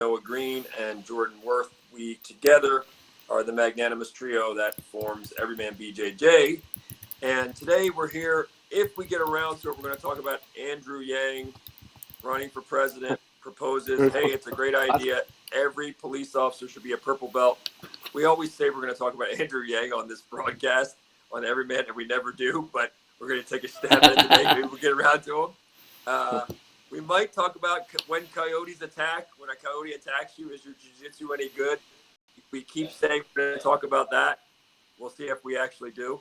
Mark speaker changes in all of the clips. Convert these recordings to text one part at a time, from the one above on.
Speaker 1: Noah Green and Jordan Worth. We together are the magnanimous trio that forms Everyman BJJ. And today we're here, if we get around to it, we're going to talk about Andrew Yang running for president, proposes, hey, it's a great idea. Every police officer should be a purple belt. We always say we're going to talk about Andrew Yang on this broadcast on Everyman, and we never do, but we're going to take a stab at it today. Maybe we'll get around to him. We might talk about when coyotes attack. When a coyote attacks you, is your jiu-jitsu any good? We keep saying we're going to talk about that. We'll see if we actually do.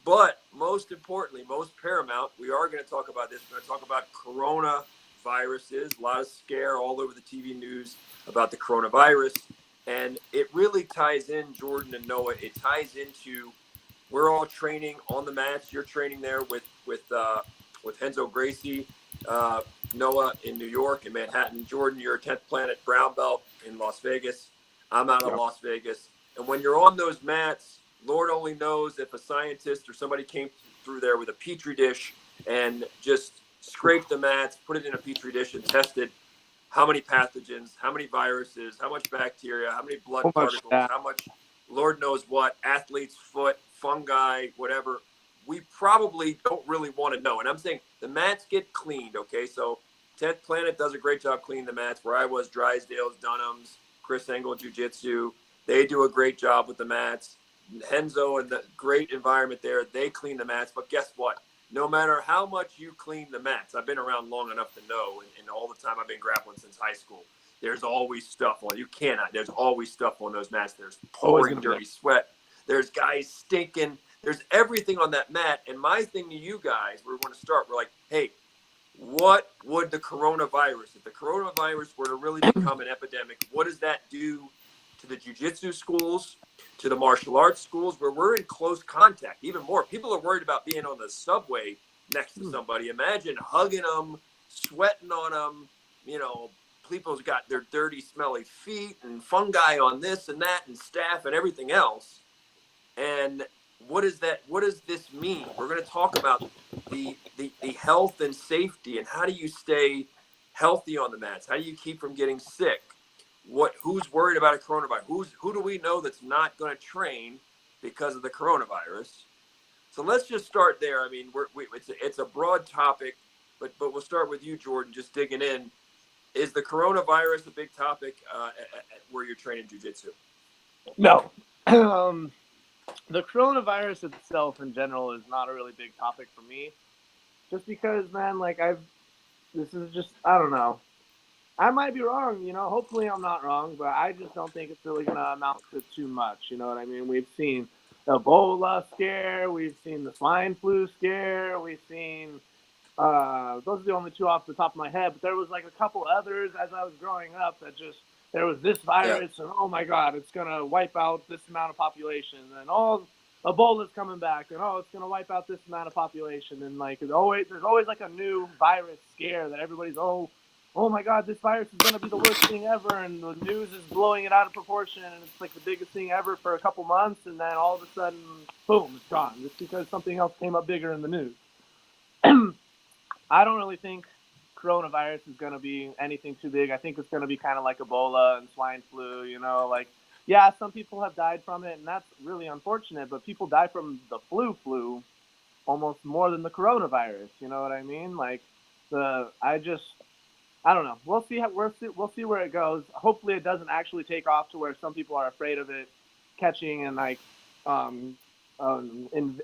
Speaker 1: But most importantly, most paramount, we are going to talk about this. We're going to talk about coronaviruses. A lot of scare all over the TV news about the coronavirus. And it really ties in, Jordan and Noah, it ties into, we're all training on the mats. You're training there with Renzo Gracie. Noah in New York and Manhattan. Jordan, you're a 10th Planet brown belt in Las Vegas. I'm out of Las Vegas. And when you're on those mats, Lord only knows if a scientist or somebody came through there with a petri dish and just scraped the mats, put it in a petri dish and tested how many pathogens, how many viruses, how much bacteria, how many blood particles, how much Lord knows what, athlete's foot, fungi, whatever. We probably don't really want to know. And I'm saying the mats get cleaned, okay? So 10th Planet does a great job cleaning the mats. Where I was, Drysdale's, Dunham's, Chris Engel Jiu Jitsu, they do a great job with the mats. Henzo and the great environment there, they clean the mats. But guess what? No matter how much you clean the mats, I've been around long enough to know, and all the time I've been grappling since high school, there's always stuff on. There's always stuff on those mats. There's pouring dirty sweat. There's guys stinking. There's everything on that mat. And my thing to you guys, we want to start, we're like, hey, what would the coronavirus, if the coronavirus were to really become an epidemic, what does that do to the jiu-jitsu schools, to the martial arts schools, where we're in close contact? Even more, people are worried about being on the subway next to somebody. Imagine hugging them, sweating on them. You know, people's got their dirty, smelly feet and fungi on this and that and staph and everything else. And what is that? What does this mean? We're going to talk about the health and safety, and how do you stay healthy on the mats? How do you keep from getting sick? Who's worried about a coronavirus? Who do we know that's not going to train because of the coronavirus? So let's just start there. I mean, it's a broad topic, but we'll start with you, Jordan, just digging in. Is the coronavirus a big topic where you're training jiu-jitsu?
Speaker 2: No. The coronavirus itself in general is not a really big topic for me. Just because, man, I don't know. I might be wrong, hopefully I'm not wrong, but I just don't think it's really going to amount to too much, you know what I mean? We've seen the Ebola scare, we've seen the swine flu scare, we've seen, those are the only two off the top of my head, but there was a couple others as I was growing up that just, there was this virus, and oh my God, it's going to wipe out this amount of population, and Ebola's coming back, and it's going to wipe out this amount of population, and there's always a new virus scare that everybody's, oh my God, this virus is going to be the worst thing ever, and the news is blowing it out of proportion, and it's the biggest thing ever for a couple months, and then all of a sudden, boom, it's gone, just because something else came up bigger in the news. I don't really think coronavirus is going to be anything too big. I think it's going to be kind of like Ebola and swine flu, yeah, some people have died from it, and that's really unfortunate, but people die from the flu almost more than the coronavirus, you know what I mean? I don't know. We'll see where it goes. Hopefully it doesn't actually take off to where some people are afraid of it catching and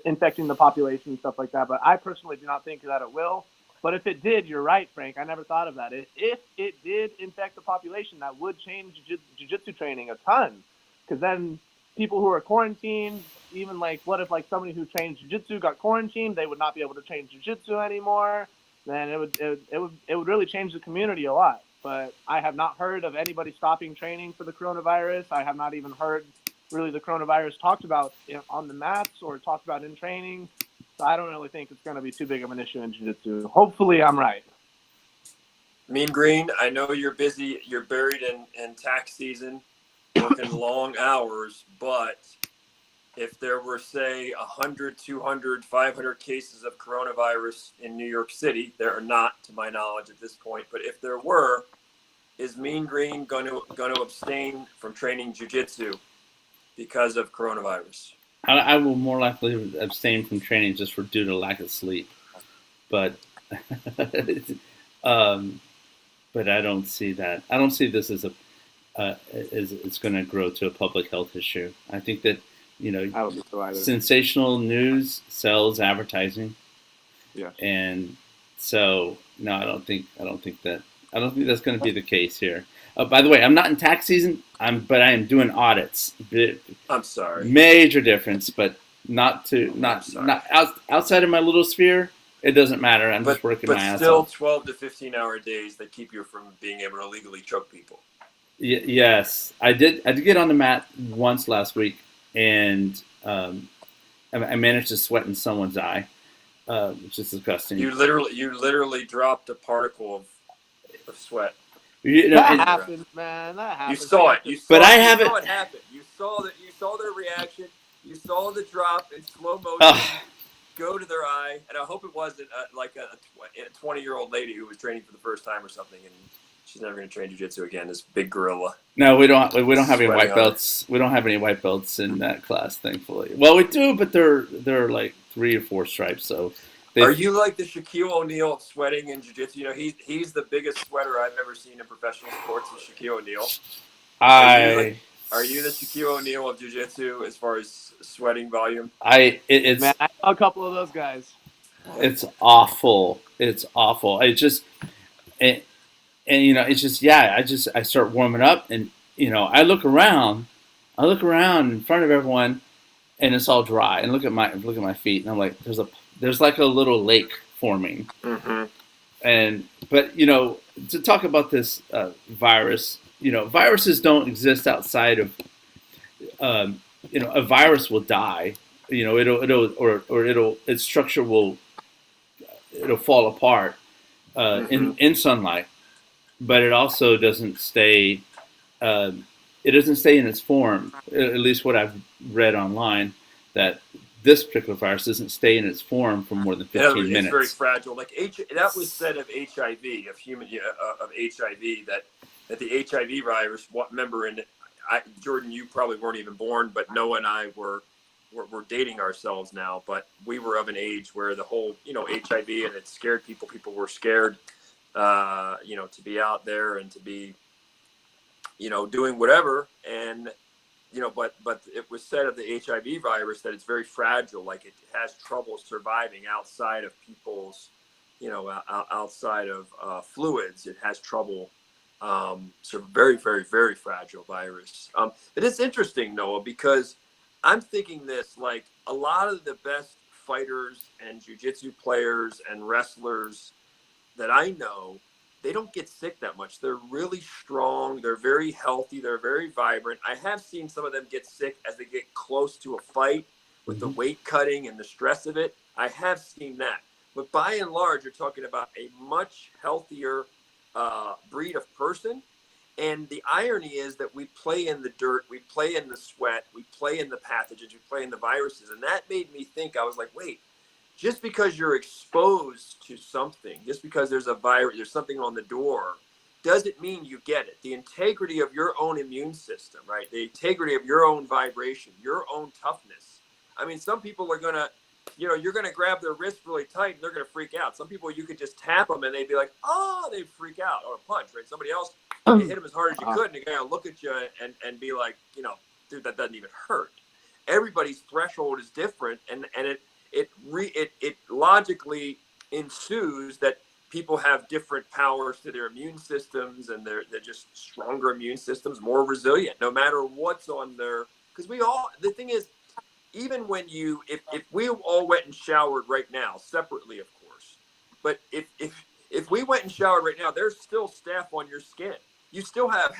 Speaker 2: infecting the population and stuff like that, but I personally do not think that it will. But if it did, you're right, Frank. I never thought of that. If it did infect the population, that would change jiu-jitsu training a ton. Because then people who are quarantined, even what if somebody who trains jiu-jitsu got quarantined, they would not be able to train jiu-jitsu anymore. Then it would really change the community a lot. But I have not heard of anybody stopping training for the coronavirus. I have not even heard really the coronavirus talked about on the mats or talked about in training. So I don't really think it's going to be too big of an issue in jiu-jitsu. Hopefully I'm right.
Speaker 1: Mean Green, I know you're busy. You're buried in tax season, working long hours. But if there were, say, 100, 200, 500 cases of coronavirus in New York City, there are not, to my knowledge, at this point. But if there were, is Mean Green going to abstain from training jiu-jitsu because of coronavirus?
Speaker 3: I will more likely abstain from training just for due to lack of sleep, but um, but I don't see that. I don't see this as a it's going to grow to a public health issue. I think that
Speaker 2: I don't think so either.
Speaker 3: sensational news sells advertising,
Speaker 2: Yeah.
Speaker 3: and so no, I don't think that's going to be the case here. By the way, I'm not in tax season. But I am doing audits.
Speaker 1: I'm sorry.
Speaker 3: Major difference, but not outside of my little sphere. It doesn't matter. I'm just working my ass off.
Speaker 1: But still, 12 to 15-hour days that keep you from being able to legally choke people.
Speaker 3: Yes, I did get on the mat once last week, and I managed to sweat in someone's eye, which is disgusting.
Speaker 1: You literally dropped a particle of sweat.
Speaker 2: That happened, man. That happened.
Speaker 1: You saw it. You saw it happen. You saw their reaction. You saw the drop in slow motion go to their eye, and I hope it wasn't like a 20-year-old lady who was training for the first time or something, and she's never going to train jiu-jitsu again. This big gorilla.
Speaker 3: No, we don't have any white belts. We don't have any white belts in that class, thankfully. Well, we do, but they're like 3 or 4 stripes. So,
Speaker 1: are you like the Shaquille O'Neal of sweating in jiu-jitsu? You know, he's the biggest sweater I've ever seen in professional sports. Is Shaquille O'Neal? Are you the Shaquille O'Neal of jiu-jitsu as far as sweating volume?
Speaker 2: Man, I know a couple of those guys.
Speaker 3: It's awful. It's awful. I start warming up, and I look around in front of everyone, and it's all dry. And look at my feet, and I'm like, there's like a little lake forming.
Speaker 1: Mm-hmm.
Speaker 3: But to talk about this virus, viruses don't exist outside of a virus will die. Its structure will fall apart in sunlight, but it also doesn't stay. It doesn't stay in its form. At least what I've read online, that this particular virus doesn't stay in its form for more than 15 minutes.
Speaker 1: It's very fragile. Like that was said of HIV, of HIV, that the HIV virus. Remember, Jordan, you probably weren't even born, but Noah and I were dating ourselves now. But we were of an age where the whole HIV and it scared people. People were scared, to be out there and to be, doing whatever. And but it was said of the HIV virus that it's very fragile. Like it has trouble surviving outside of people's, outside of fluids. It has trouble. So very, very, very fragile virus. It is interesting, Noah, because I'm thinking this, like a lot of the best fighters and jiu-jitsu players and wrestlers that I know, they don't get sick that much. They're really strong. They're very healthy. They're very vibrant. I have seen some of them get sick as they get close to a fight with the weight cutting and the stress of it. I have seen that. But by and large, you're talking about a much healthier breed of person. And the irony is that we play in the dirt, we play in the sweat, we play in the pathogens, we play in the viruses. And that made me think, I was like, wait, just because you're exposed to something, just because there's a virus, there's something on the door, doesn't mean you get it. The integrity of your own immune system, right? The integrity of your own vibration, your own toughness. I mean, some people are going to, you're going to grab their wrist really tight and they're going to freak out. Some people, you could just tap them and they'd be like, oh, they'd freak out, or a punch, right? Somebody else, you hit them as hard as you could and they're going to look at you and be like, dude, that doesn't even hurt. Everybody's threshold is different. And it logically ensues that people have different powers to their immune systems, and they're just stronger immune systems, more resilient, no matter what's on their, because the thing is, even when if we all went and showered right now, separately, of course, but if we went and showered right now, there's still staph on your skin. You still have,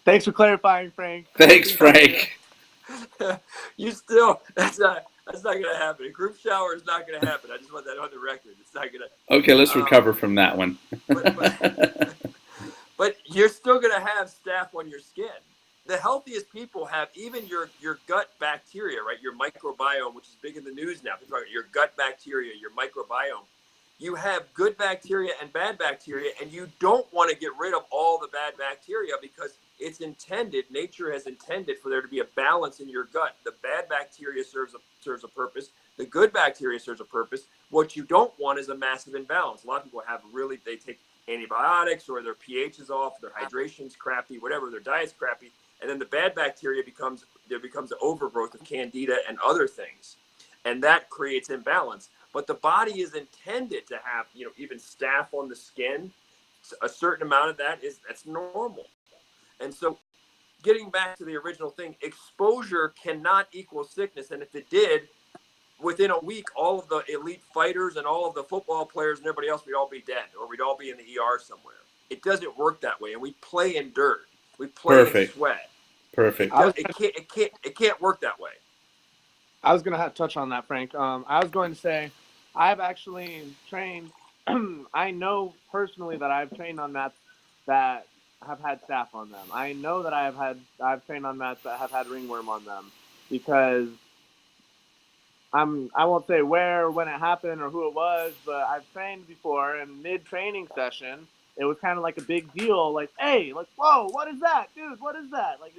Speaker 2: Thanks for clarifying, Frank.
Speaker 3: Thanks, Frank.
Speaker 1: That's not going to happen. A group shower is not going to happen. I just want that on the record. It's not going to.
Speaker 3: Okay, let's recover from that one.
Speaker 1: But you're still going to have staph on your skin. The healthiest people have even your gut bacteria, right? Your microbiome, which is big in the news now. Your gut bacteria, your microbiome. you have good bacteria and bad bacteria, and you don't want to get rid of all the bad bacteria because it's intended, nature has intended for there to be a balance in your gut. The bad bacteria serves a purpose. The good bacteria serves a purpose. What you don't want is a massive imbalance. A lot of people they take antibiotics, or their pH is off, their hydration's crappy, whatever, their diet's crappy. And then the bad bacteria becomes an overgrowth of candida and other things. And that creates imbalance. But the body is intended to have, even staph on the skin. A certain amount of that's normal. And so getting back to the original thing, exposure cannot equal sickness. And if it did, within a week, all of the elite fighters and all of the football players and everybody else, we'd all be dead, or we'd all be in the ER somewhere. It doesn't work that way. And we play in dirt. We play in sweat.
Speaker 3: Perfect.
Speaker 1: It can't work that way.
Speaker 2: I was going to touch on that, Frank. I was going to say, I've actually trained, I know personally that I've trained on mats that have had staph on them. I know that I've trained on mats that have had ringworm on them, because I won't say where or when it happened or who it was, but I've trained before, and mid-training session, it was kind of like a big deal. Like, hey, like, whoa, what is that, dude? What is that? Like,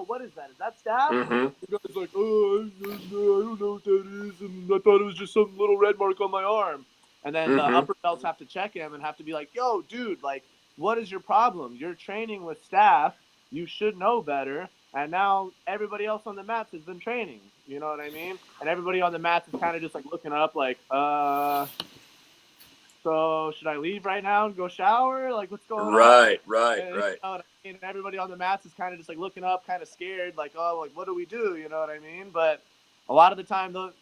Speaker 2: what is that? Is that staph?
Speaker 1: Mm-hmm.
Speaker 2: The guy's like, I don't know what that is, and I thought it was just some little red mark on my arm. And then the upper belts have to check him and have to be like, yo, dude, like, what is your problem? You're training with staph. You should know better. And now everybody else on the mats has been training. You know what I mean? And everybody on the mats is kind of just like looking up like, so should I leave right now and go shower? Like, what's going on?
Speaker 1: Right.
Speaker 2: You know what I mean? Everybody on the mats is kind of just like looking up, kind of scared, like, oh, like, what do we do? You know what I mean? But a lot of the time, though,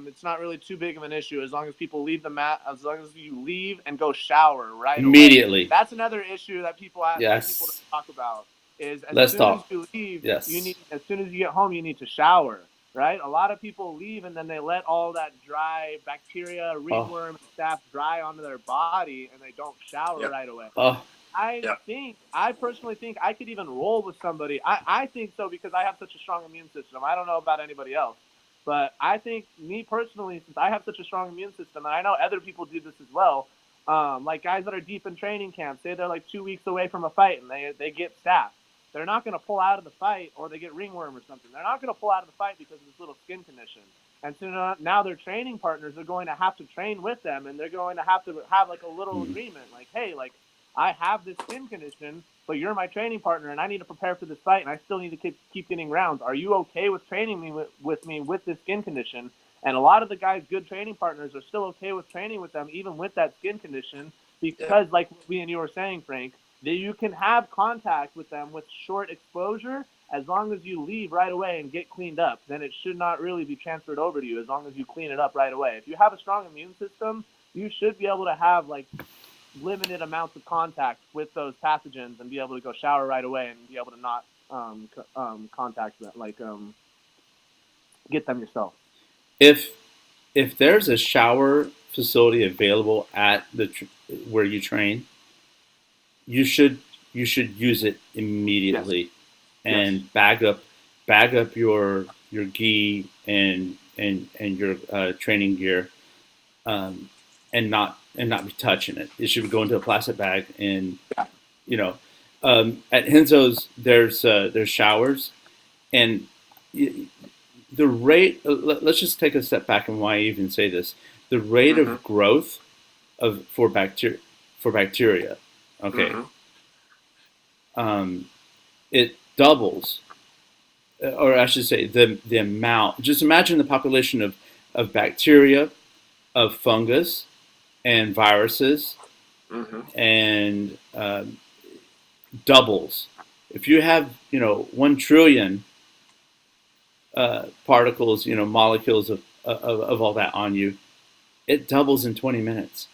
Speaker 2: it's not really too big of an issue as long as people leave the mat, as long as you leave and go shower right
Speaker 3: immediately.
Speaker 2: Away. That's another issue that people ask people to talk about. Is as soon as you leave, as soon as you get home, you need to shower. Right? A lot of people leave and then they let all that dry bacteria, ringworm, and staph dry onto their body, and they don't shower right away. I personally think I could even roll with somebody. I think so because I have such a strong immune system. I don't know about anybody else. But I think, me personally, since I have such a strong immune system, and I know other people do this as well, like guys that are deep in training camp, say they're like 2 weeks away from a fight and they get staph. They're not going to pull out of the fight, or they get ringworm or something. They're not going to pull out of the fight because of this little skin condition. And so now their training partners are going to have to train with them, and they're going to have like a little agreement. Like, hey, like, I have this skin condition, but you're my training partner, and I need to prepare for this fight, and I still need to keep getting rounds. Are you okay with training with me with this skin condition? And a lot of the guys' good training partners are still okay with training with them, even with that skin condition, because like me and you were saying, Frank, that you can have contact with them with short exposure as long as you leave right away and get cleaned up. Then it should not really be transferred over to you as long as you clean it up right away. If you have a strong immune system, you should be able to have like limited amounts of contact with those pathogens and be able to go shower right away and be able to not contact them, like get them yourself.
Speaker 3: If there's a shower facility available at where you train, you should use it immediately, and bag up your gi and your training gear, and not be touching it. It should go into a plastic bag, and at Henzo's there's showers, and the rate. Let's just take a step back and why I even say this. The rate of growth for bacteria. Okay. It doubles, or I should say the amount. Just imagine the population of bacteria, of fungus, and viruses, and doubles. If you have 1 trillion particles, molecules of all that on you, it doubles in 20 minutes.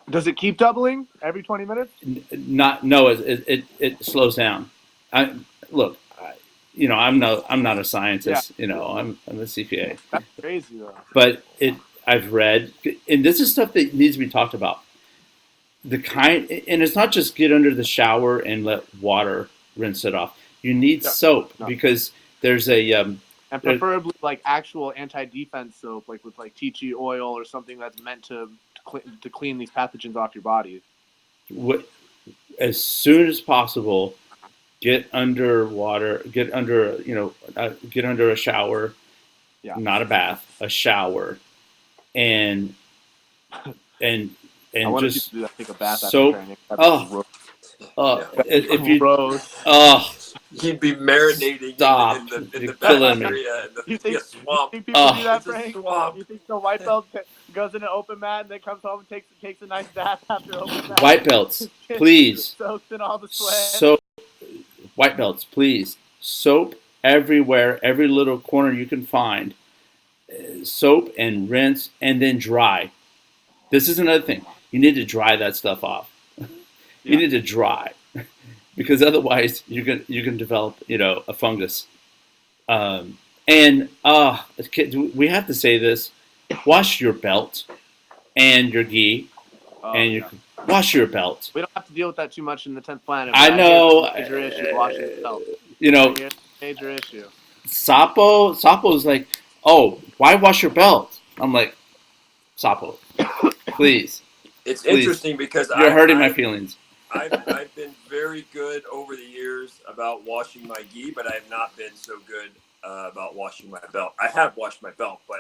Speaker 2: Does it keep doubling every 20 minutes?
Speaker 3: It slows down. I'm not a scientist. I'm a CPA.
Speaker 2: That's crazy though.
Speaker 3: But I've read, and this is stuff that needs to be talked about. And it's not just get under the shower and let water rinse it off. You need soap because there's a
Speaker 2: And preferably like actual anti-defense soap, like with like tea tree oil or something that's meant to clean these pathogens off your body.
Speaker 3: As soon as possible, get under water, get under a shower, not a bath, a shower, and
Speaker 2: I want
Speaker 3: just
Speaker 2: to do that, take a bath
Speaker 3: soap.
Speaker 2: after training.
Speaker 3: If you,
Speaker 2: gross.
Speaker 1: He'd be marinating
Speaker 3: stop.
Speaker 1: in the
Speaker 3: You're killing me.
Speaker 1: bacteria, and
Speaker 2: You
Speaker 1: it'd be a swamp.
Speaker 2: think people do that,
Speaker 1: It's a
Speaker 2: Frank?
Speaker 1: swamp.
Speaker 2: You think the white belt goes in an open mat and then comes home and takes a nice bath after open mat?
Speaker 3: White belts, please.
Speaker 2: Soaked in all the sweat.
Speaker 3: Soap. White belts, please. Soap everywhere, every little corner you can find. Soap and rinse and then dry. This is another thing. You need to dry that stuff off. You need to dry, because otherwise you can develop a fungus. And we have to say this: wash your belt and your gi, wash your belt.
Speaker 2: We don't have to deal with that too much in the 10th planet.
Speaker 3: I know.
Speaker 2: Major issue washing the belt. Major issue.
Speaker 3: Sapo's like, oh, why wash your belt? I'm like, Sapo, please.
Speaker 1: It's interesting because
Speaker 3: you're hurting my feelings.
Speaker 1: I've been very good over the years about washing my gi, but I have not been so good about washing my belt. I have washed my belt, but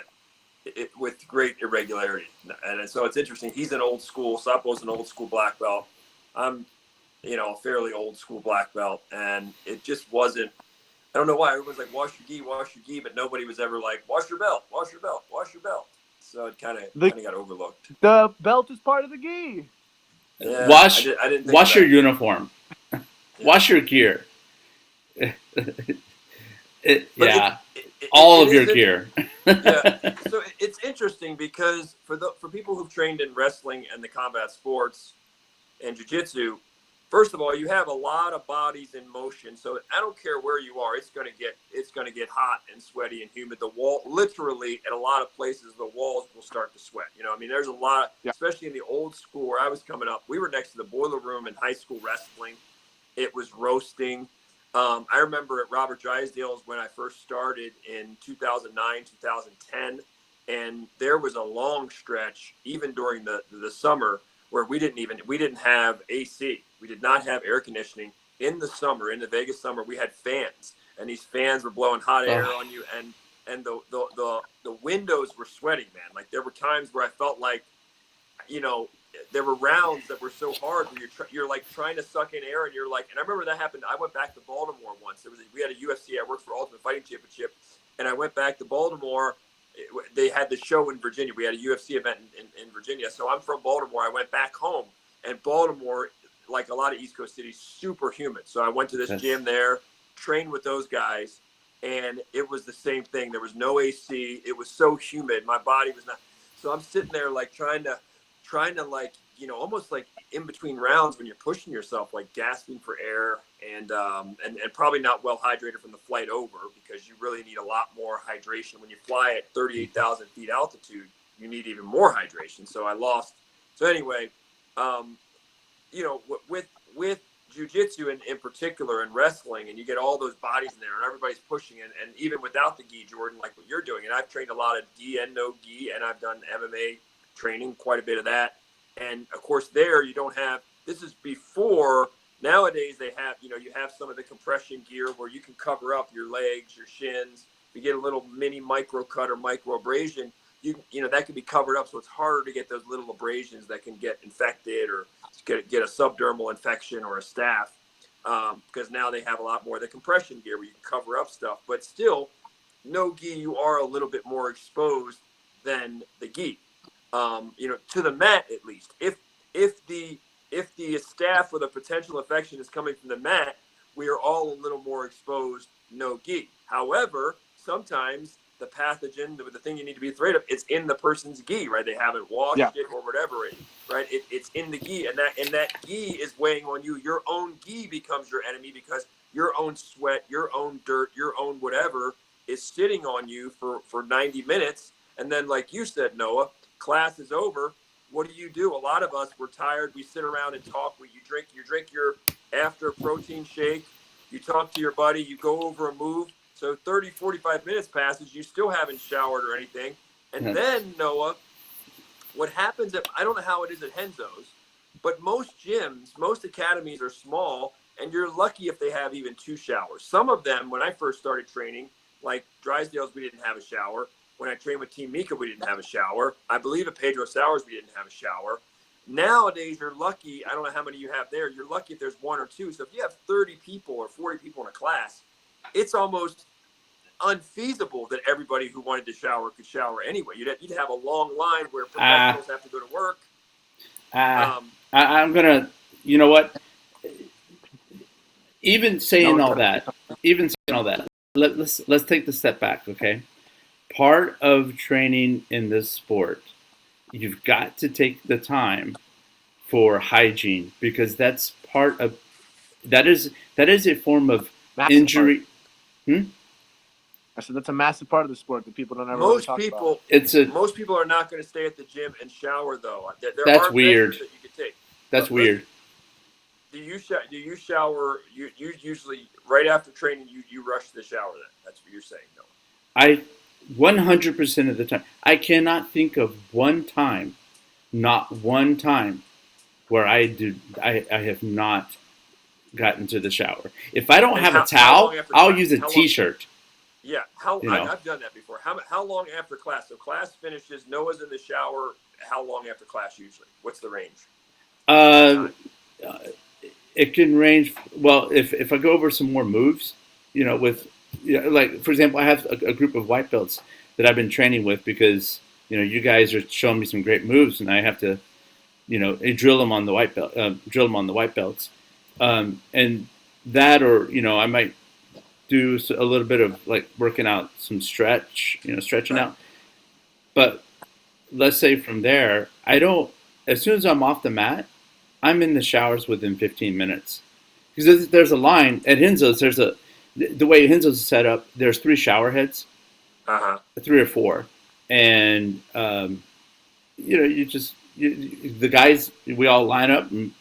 Speaker 1: with great irregularity. And so it's interesting. He's an old school. Sapo's an old school black belt. I'm, a fairly old school black belt, and it just wasn't. I don't know why everyone's like, wash your gi, but nobody was ever like, wash your belt. So it kind of got overlooked.
Speaker 2: The belt is part of the gi.
Speaker 1: Yeah,
Speaker 3: wash your
Speaker 1: that.
Speaker 3: Uniform. Yeah. Wash your gear. All of your gear.
Speaker 1: Yeah. So it's interesting because for people who've trained in wrestling and the combat sports and jiu-jitsu, first of all, you have a lot of bodies in motion. So I don't care where you are, it's going to get hot and sweaty and humid. The wall, literally, at a lot of places, the walls will start to sweat. There's a lot, especially in the old school where I was coming up. We were next to the boiler room in high school wrestling. It was roasting. I remember at Robert Drysdale's when I first started in 2009, 2010, and there was a long stretch, even during the summer, where we didn't have AC. We did not have air conditioning in the summer. In the Vegas summer, we had fans, and these fans were blowing hot air on you, and the windows were sweating, man. Like there were times where I felt like, there were rounds that were so hard where you're like trying to suck in air, and you're like, and I remember that happened. I went back to Baltimore once. We had a UFC. I worked for Ultimate Fighting Championship, and I went back to Baltimore. They had the show in Virginia. We had a UFC event in Virginia. So I'm from Baltimore. I went back home, and Baltimore, like a lot of East Coast cities, super humid. So I went to this gym there, trained with those guys, and it was the same thing. There was no AC. It was so humid. My body was not. So I'm sitting there like trying to like, almost like in between rounds when you're pushing yourself, like gasping for air and probably not well hydrated from the flight over, because you really need a lot more hydration. When you fly at 38,000 feet altitude, you need even more hydration. So I lost. So anyway, with jiu-jitsu in particular and wrestling, and you get all those bodies in there and everybody's pushing, and even without the gi, Jordan, like what you're doing, and I've trained a lot of gi and no gi, and I've done MMA training, quite a bit of that. And of course there you don't have, this is before, nowadays they have, you have some of the compression gear where you can cover up your legs, your shins. If you get a little mini micro cut or micro abrasion, that can be covered up. So it's harder to get those little abrasions that can get infected or get a subdermal infection or a staph, because now they have a lot more of the compression gear where you can cover up stuff. But still, no gi, you are a little bit more exposed than the gi. To the mat, at least. If the staph or the potential infection is coming from the mat, we are all a little more exposed, no gi. However, sometimes the pathogen, the thing you need to be afraid of, it's in the person's gi, right? They haven't washed it or whatever, right? It's in the gi, and that gi is weighing on you. Your own gi becomes your enemy because your own sweat, your own dirt, your own whatever is sitting on you for 90 minutes. And then, like you said, Noah, class is over. What do? A lot of us, we're tired. We sit around and talk. You drink your after protein shake. You talk to your buddy. You go over a move. So 30, 45 minutes passes, you still haven't showered or anything. And
Speaker 3: Yeah.
Speaker 1: then, Noah, what happens I don't know how it is at Henzo's, but most gyms, most academies are small, and you're lucky if they have even 2 showers. Some of them, when I first started training, like Drysdale's, we didn't have a shower. When I trained with Team Mika, we didn't have a shower. I believe at Pedro Sours, we didn't have a shower. Nowadays, you're lucky. I don't know how many you have there. You're lucky if there's 1 or 2. So if you have 30 people or 40 people in a class, it's almost unfeasible that everybody who wanted to shower could shower anyway. You'd have a long line where professionals have to go to work.
Speaker 3: I'm gonna, you know what? Even saying all that, let's take the step back, okay? Part of training in this sport, you've got to take the time for hygiene, because that's part of that is a form of
Speaker 2: massive
Speaker 3: injury.
Speaker 2: I said that's a massive part of the sport that people don't ever really talk about.
Speaker 1: Most people are not going to stay at the gym and shower, though.
Speaker 3: That's
Speaker 1: are
Speaker 3: weird.
Speaker 1: That you could take.
Speaker 3: That's weird.
Speaker 1: Do you shower? You usually right after training you rush to the shower. Then that's what you're saying, no?
Speaker 3: I 100% of the time. I cannot think of not one time, where I have not gotten to the shower. If I don't have a towel, I'll use a t-shirt.
Speaker 1: Yeah, I've done that before. How long after class? So class finishes, Noah's in the shower. How long after class usually? What's the range?
Speaker 3: It can range. Well, if I go over some more moves, like for example, I have a group of white belts that I've been training with, because you guys are showing me some great moves, and I have to drill them on the white belts, and that, or I might do a little bit of like working out some stretching out. But let's say from there, as soon as I'm off the mat, I'm in the showers within 15 minutes. Because there's a line at Henzo's. The way Henzo's is set up, there's 3 shower heads, 3 or 4, and the guys, we all line up and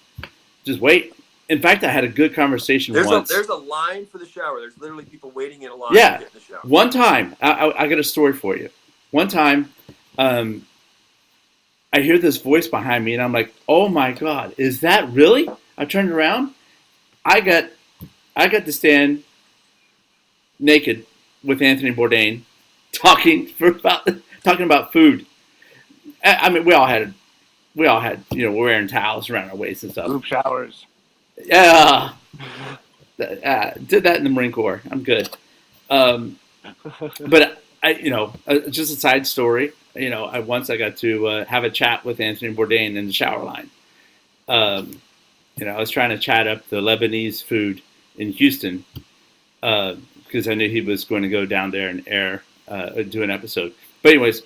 Speaker 3: just wait. In fact, I had a good conversation once.
Speaker 1: There's a line for the shower. There's literally people waiting in a line to get in the shower.
Speaker 3: One time, I got a story for you. One time, I hear this voice behind me, and I'm like, "Oh my God, is that really?" I turned around. I got to stand naked with Anthony Bourdain, talking about food. I mean, we all had, we're wearing towels around our waists and stuff.
Speaker 2: Group showers.
Speaker 3: Yeah, did that in the Marine Corps. I'm good. But just a side story. I got to have a chat with Anthony Bourdain in the shower line. I was trying to chat up the Lebanese food in Houston, because I knew he was going to go down there and do an episode. But anyways,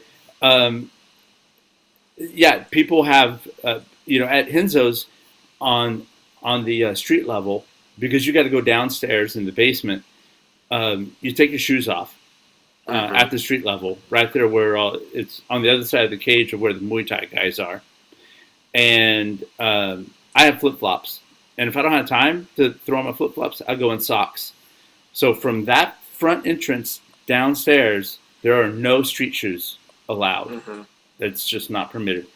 Speaker 3: people have at Henzo's on the street level, because you got to go downstairs in the basement. You take your shoes off at the street level, right there where it's on the other side of the cage of where the Muay Thai guys are. And I have flip-flops. And if I don't have time to throw on my flip-flops, I go in socks. So from that front entrance downstairs, there are no street shoes allowed. That's just not permitted.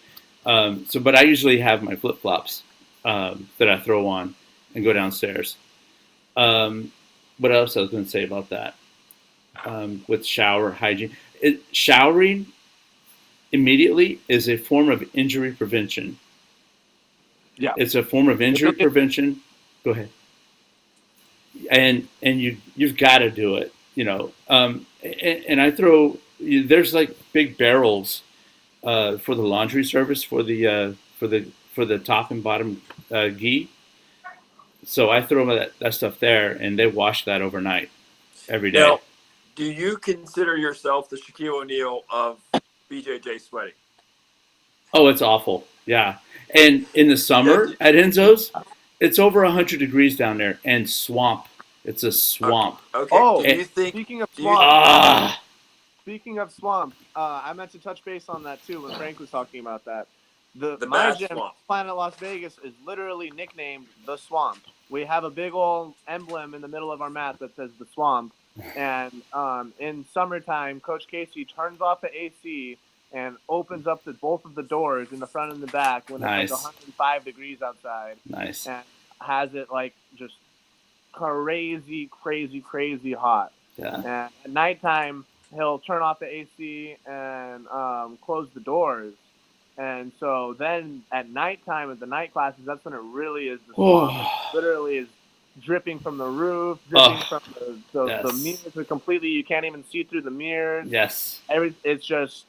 Speaker 3: But I usually have my flip-flops that I throw on and go downstairs. What else I was going to say about that? With shower hygiene. Showering immediately is a form of injury prevention.
Speaker 2: Yeah.
Speaker 3: It's a form of injury prevention. Go ahead. And you've got to do it, and I throw, there's like big barrels for the laundry service for the top and bottom gi. So I throw that stuff there, and they wash that overnight every day.
Speaker 1: Now, do you consider yourself the Shaquille O'Neal of BJJ sweating?
Speaker 3: Oh, it's awful. Yeah. And in the summer at Enzo's, it's over 100 degrees down there, and swamp. It's a swamp.
Speaker 1: Okay.
Speaker 2: Oh,
Speaker 1: do you think,
Speaker 2: speaking of swamp, I meant to touch base on that too when Frank was talking about that. My gym,
Speaker 1: swamp.
Speaker 2: Planet Las Vegas, is literally nicknamed the Swamp. We have a big old emblem in the middle of our mat that says the Swamp, And in summertime, Coach Casey turns off the AC and opens up both of the doors in the front and the back when it's like
Speaker 3: Nice.
Speaker 2: 105 degrees outside,
Speaker 3: Nice.
Speaker 2: and has it like just crazy, crazy, crazy hot.
Speaker 3: Yeah.
Speaker 2: And at nighttime, he'll turn off the AC and close the doors. And so then at nighttime at the night classes, that's when it really is the swamp. It literally is dripping from the roof, dripping from the
Speaker 3: Yes.
Speaker 2: mirrors. Are completely, you can't even see through the mirrors.
Speaker 3: Yes.
Speaker 2: It's just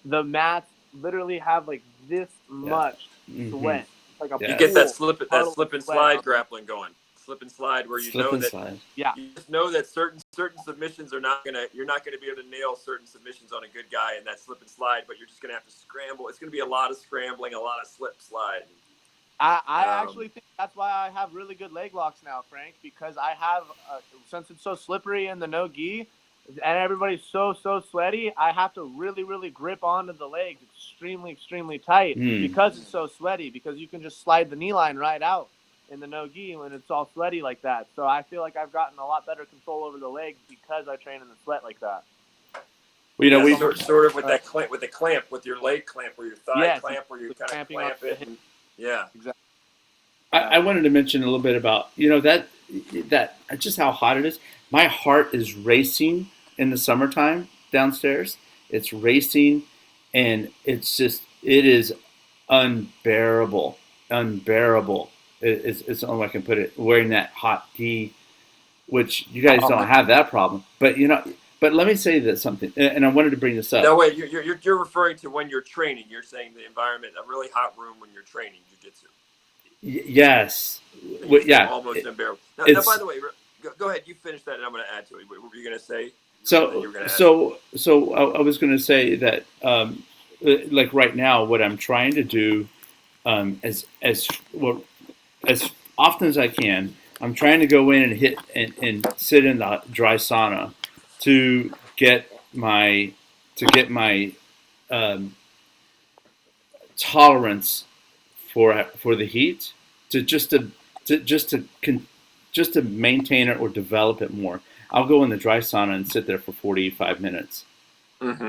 Speaker 2: the mats literally have like this much sweat. It's like a
Speaker 1: You get that
Speaker 2: pool,
Speaker 1: slip and
Speaker 2: sweat
Speaker 1: slide grappling going. Slip and slide where you
Speaker 3: Slip
Speaker 1: know
Speaker 3: and
Speaker 1: that
Speaker 3: slide.
Speaker 2: Yeah.
Speaker 1: you just know that certain submissions are not gonna you're not gonna be able to nail certain submissions on a good guy in that slip and slide, but you're just gonna have to scramble. It's gonna be a lot of scrambling, a lot of slip slide.
Speaker 2: I actually think that's why I have really good leg locks now, Frank, because I have since it's so slippery in the no gi and everybody's so sweaty, I have to really really grip onto the legs extremely tight because it's so sweaty, because you can just slide the knee line right out in the no gi when it's all sweaty like that. So I feel like I've gotten a lot better control over the legs because I train in the sweat like that.
Speaker 3: Well, you know,
Speaker 1: we sort of with that clamp, with your leg clamp or your thigh clamp, where you kind of clamp it. And, yeah,
Speaker 2: exactly.
Speaker 3: I wanted to mention a little bit about, you know, that just how hot it is. My heart is racing in the summertime downstairs. It's racing, and it is unbearable. It's the only way I can put it. Wearing that hot gi, which you guys don't have that problem, but you know. But let me say that something, and I wanted to bring this up.
Speaker 1: No, wait, you're referring to when you're training. You're saying the environment, a really hot room when you're training jiu-jitsu.
Speaker 3: Yes. Well, yeah.
Speaker 1: Almost unbearable. Now, by the way, go ahead. You finish that, and I'm going to add to it. What were you going to say?
Speaker 3: So I was going to say that, like right now, what I'm trying to do, as often as I can, I'm trying to go in and hit and sit in the dry sauna to get my tolerance for the heat just to maintain it or develop it more. I'll go in the dry sauna and sit there for 45 minutes, as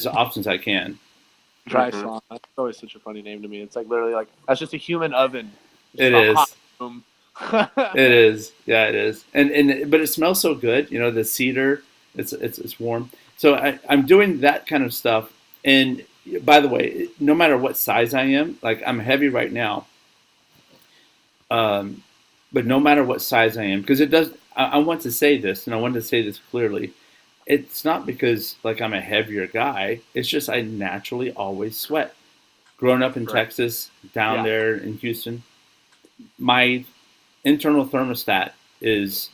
Speaker 3: often as I can.
Speaker 2: Dry sauna. That's always such a funny name to me. It's like literally like that's just a human oven.
Speaker 3: It is. It is. Yeah, it is. And but it smells so good. You know, the cedar. It's warm. So I'm doing that kind of stuff. And by the way, no matter what size I am, like I'm heavy right now. But no matter what size I am, because it does. I want to say this, and I want to say this clearly. It's not because like I'm a heavier guy. It's just I naturally always sweat. Growing up in Texas, down there in Houston, my internal thermostat is,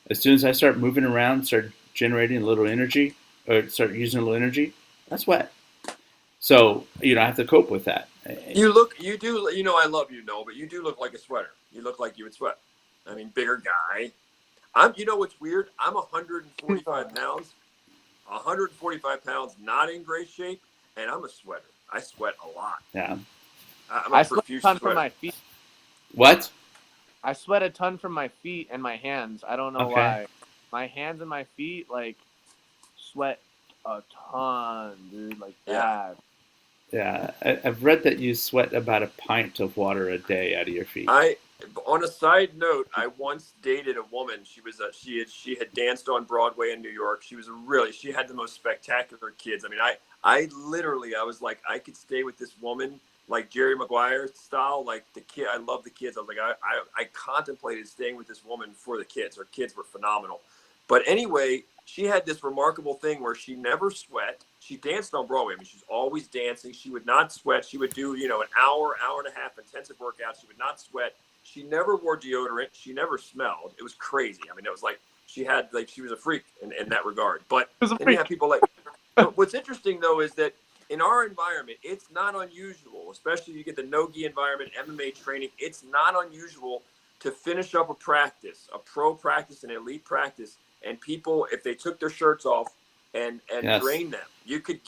Speaker 3: as soon as I start moving around, start generating a little energy, or start using a little energy, I sweat. So, you know, I have to cope with that.
Speaker 1: You do, you know, I love you, Noel, but you do look like a sweater. You look like you would sweat. I mean, bigger guy. You know what's weird? I'm 145 pounds, 145 pounds, not in great shape, and I'm a sweater. I sweat a lot.
Speaker 3: Yeah.
Speaker 2: I sweat a ton from my feet.
Speaker 3: What?
Speaker 2: I sweat a ton from my feet and my hands. I don't know why. My hands and my feet, like, sweat a ton, dude. Like, bad.
Speaker 3: Yeah. I've read that you sweat about a pint of water a day out of your feet.
Speaker 1: On a side note, I once dated a woman. She had danced on Broadway in New York. She had the most spectacular kids. I mean, I was like, I could stay with this woman like Jerry Maguire style, like the kid. I love the kids. I was like, I contemplated staying with this woman for the kids. Her kids were phenomenal. But anyway, she had this remarkable thing where she never sweat. She danced on Broadway. I mean, she's always dancing. She would not sweat. She would do, you know, an hour and a half intensive workout. She would not sweat. She never wore deodorant. She never smelled. It was crazy. I mean, it was like she was a freak in that regard. But then you have people like, what's interesting though is that in our environment, it's not unusual, especially you get the no-gi environment, MMA training. It's not unusual to finish up a practice, a pro practice, an elite practice, and people, if they took their shirts off and drained them, you could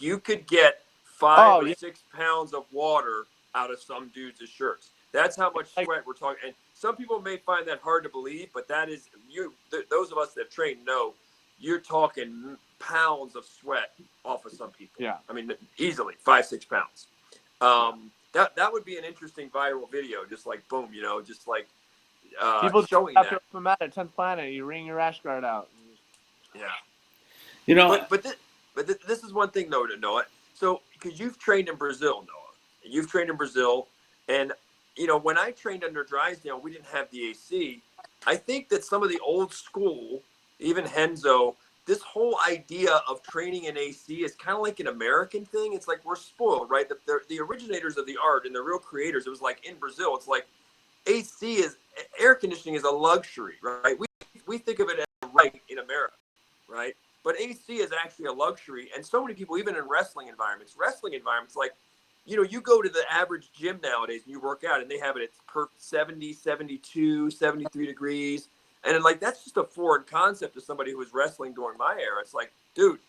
Speaker 1: get 5 or 6 pounds of water out of some dudes' shirts. That's how much sweat we're talking. And some people may find that hard to believe, but that is those of us that train know you're talking pounds of sweat off of some people.
Speaker 2: Yeah.
Speaker 1: I mean, easily 5-6 pounds. That would be an interesting viral video. Just like boom, just like
Speaker 2: people
Speaker 1: showing
Speaker 2: after
Speaker 1: that.
Speaker 2: a mat at 10th Planet, you wring your rash guard out.
Speaker 1: Yeah. But this is one thing though to know it. So because you've trained in Brazil, Noah, and when I trained under Drysdale, we didn't have the AC. I think that some of the old school, even Henzo, this whole idea of training in AC is kind of like an American thing. It's like we're spoiled, right? The originators of the art and the real creators, it was like in Brazil, it's like air conditioning is a luxury, right? We think of it as a right in America, right? But AC is actually a luxury. And so many people, even in wrestling environments, like, you go to the average gym nowadays and you work out and they have it at per 70, 72, 73 degrees. And like, that's just a foreign concept to somebody who was wrestling during my era. It's like, dude,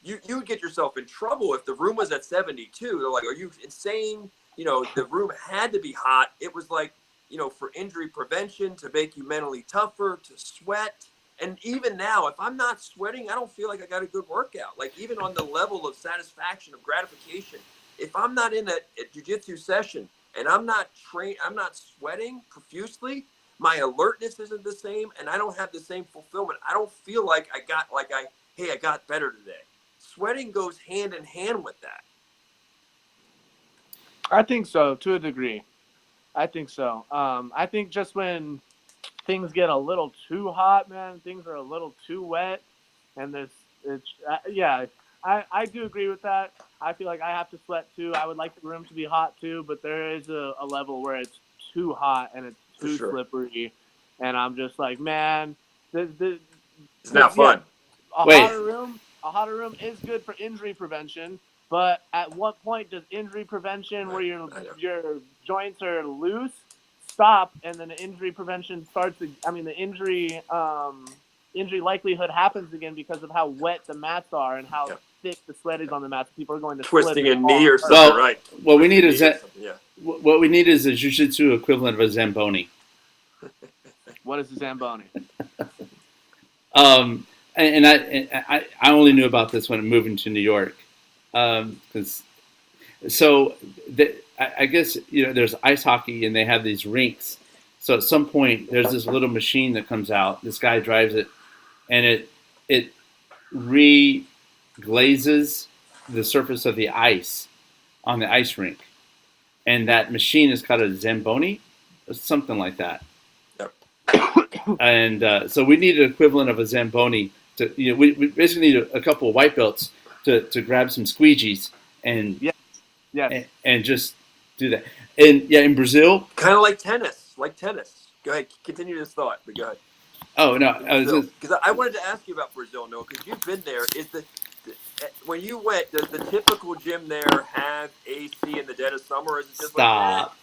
Speaker 1: you would get yourself in trouble if the room was at 72. They're like, are you insane? The room had to be hot. It was like, for injury prevention, to make you mentally tougher, to sweat. And even now, if I'm not sweating, I don't feel like I got a good workout. Like even on the level of satisfaction, of gratification, if I'm not in a jiu-jitsu session and I'm not sweating profusely, my alertness isn't the same and I don't have the same fulfillment. I don't feel like I got better today. Sweating goes hand in hand with that.
Speaker 2: I think so, to a degree. I think so. I think just when things get a little too hot, man, things are a little too wet, and I do agree with that. I feel like I have to sweat too. I would like the room to be hot too, but there is a level where it's too hot and it's too slippery, and I'm just like, man,
Speaker 1: it's not fun.
Speaker 2: A hotter room is good for injury prevention, but at what point does injury prevention, where your joints are loose, stop, and then the injury prevention starts? The injury likelihood happens again because of how wet the mats are and how thick the sweat is on the mats. People are going to
Speaker 1: twisting a knee or something, right?
Speaker 3: What we need is a jiu-jitsu equivalent of a Zamboni.
Speaker 2: What is a Zamboni?
Speaker 3: And I only knew about this when I moved into New York, I guess there's ice hockey and they have these rinks. So at some point there's this little machine that comes out. This guy drives it, and it reglazes the surface of the ice on the ice rink, and that machine is called a Zamboni, or something like that.
Speaker 1: Yep.
Speaker 3: And so we need an equivalent of a Zamboni. We basically need a couple of white belts to grab some squeegees and and just do that. And in Brazil,
Speaker 1: kind of like tennis. Go ahead, continue this thought, but go ahead.
Speaker 3: Oh no,
Speaker 1: because I wanted to ask you about Brazil, no, because you've been there. When you went, does the typical gym there have AC in the dead of summer? Or is it just
Speaker 3: Stop.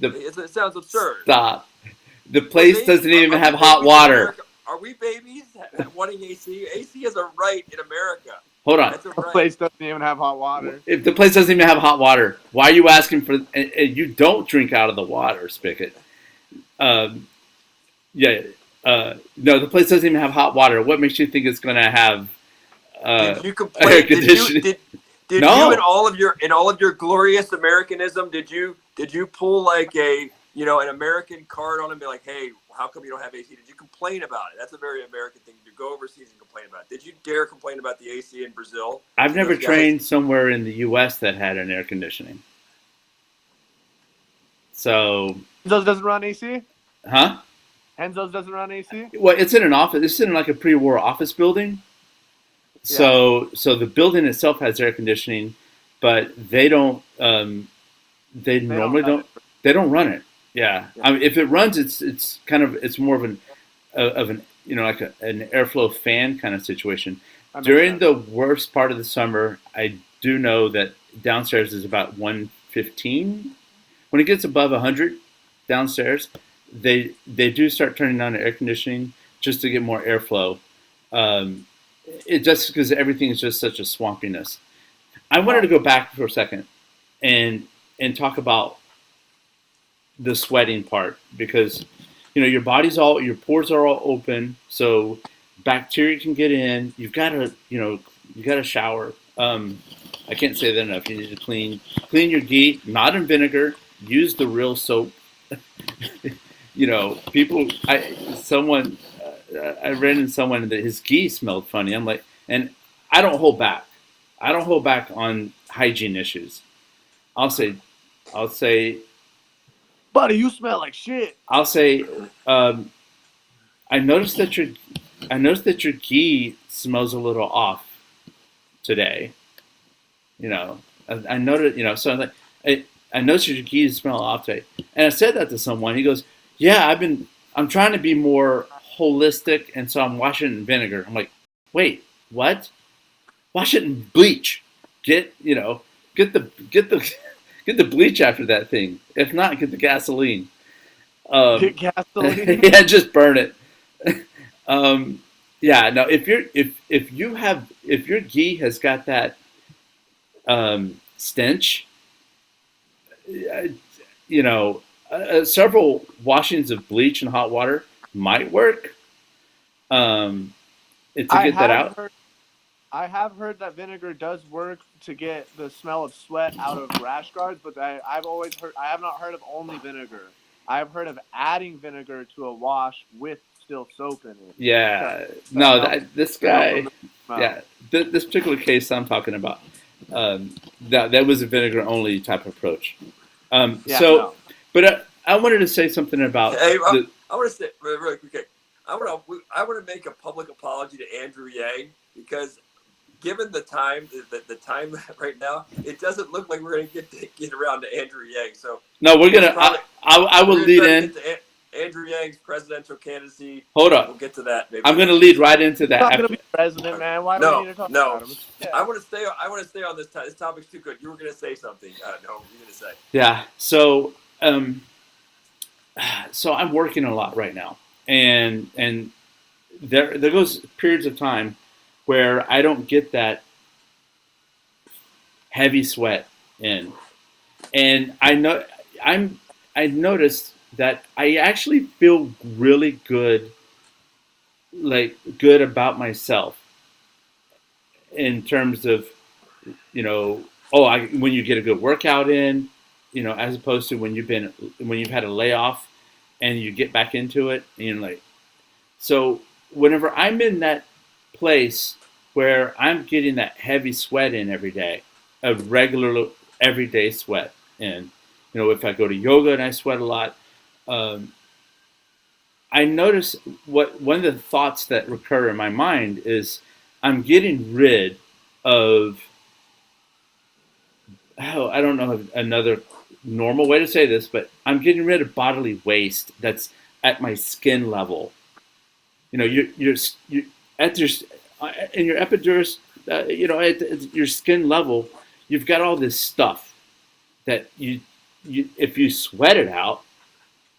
Speaker 1: It sounds absurd.
Speaker 3: Stop. The place doesn't even have hot water.
Speaker 1: Are we babies wanting AC? AC is a right in America.
Speaker 3: Hold on.
Speaker 2: The place doesn't even have hot water.
Speaker 3: If the place doesn't even have hot water, why are you asking for? You don't drink out of the water spigot. No, the place doesn't even have hot water. What makes you think it's going to have
Speaker 1: did you complain?
Speaker 3: air conditioning?
Speaker 1: Did
Speaker 3: No.
Speaker 1: you in all of your glorious Americanism? Did you pull like an American card on and be like, hey, how come you don't have AC? Did you complain about it? That's a very American thing to go overseas and complain about. Did you dare complain about the AC in Brazil?
Speaker 3: I've never trained somewhere in the U.S. that had an air conditioning. So
Speaker 2: Henzo's doesn't run AC?
Speaker 3: Huh?
Speaker 2: Henzo's doesn't run AC?
Speaker 3: Well, it's in an office. It's in like a pre-war office building. So the building itself has air conditioning, but they don't. They normally don't. They don't run it. Yeah. I mean, if it runs, it's more of an like an airflow fan kind of situation. During the worst part of the summer, I do know that downstairs is about 115. When it gets above 100 downstairs, they do start turning on the air conditioning just to get more airflow. It just because everything is just such a swampiness. I wanted to go back for a second and talk about the sweating part, because your pores are all open, so bacteria can get in. You've got to shower. I can't say that enough. You need to clean your gi, not in vinegar. Use the real soap. People. I read in someone that his gi smelled funny. I'm like, and I don't hold back. I don't hold back on hygiene issues. I'll say,
Speaker 2: buddy, you smell like shit.
Speaker 3: I'll say, I noticed that your gi smells a little off today. I noticed. So I'm like, I noticed your gi smell off today, and I said that to someone. He goes, "Yeah, I'm trying to be more holistic, and so I'm washing it in vinegar." I'm like, "Wait, what? Wash it in bleach. Get the bleach after that thing. If not, get the gasoline.
Speaker 2: Get gasoline.
Speaker 3: Yeah, just burn it." Yeah, no. If your gi has got that stench, several washings of bleach and hot water might work. To get that out.
Speaker 2: I have heard that vinegar does work to get the smell of sweat out of rash guards, but I have not heard of only vinegar. I've heard of adding vinegar to a wash with still soap in it.
Speaker 3: Yeah, this particular case I'm talking about, that was a vinegar only type approach. But I wanted to say something about.
Speaker 1: Hey, I want to say really quick. I want to make a public apology to Andrew Yang, because given the time right now, it doesn't look like we're going to get around to Andrew Yang. So
Speaker 3: no, we're gonna. I will lead in.
Speaker 1: Andrew Yang's presidential candidacy.
Speaker 3: Hold on.
Speaker 1: We'll get to that. Maybe.
Speaker 3: I'm going to lead right into that.
Speaker 2: He's not going to be president, man. Why do we need to talk about him?
Speaker 1: Yeah. I want to stay on this. This topic's too good. You were going to say something. No, what were you going to say?
Speaker 3: Yeah. So, so I'm working a lot right now, and there goes periods of time where I don't get that heavy sweat in, and I noticed that I actually feel really good about myself in terms of, when you get a good workout in, as opposed to when you've had a layoff and you get back into it, and so whenever I'm in that place where I'm getting that heavy sweat in every day, a regular everyday sweat in, if I go to yoga and I sweat a lot, I notice one of the thoughts that recur in my mind is I'm getting rid of, I don't know another normal way to say this, but I'm getting rid of bodily waste that's at my skin level. You're at in your epidermis, at your skin level, you've got all this stuff that you if you sweat it out,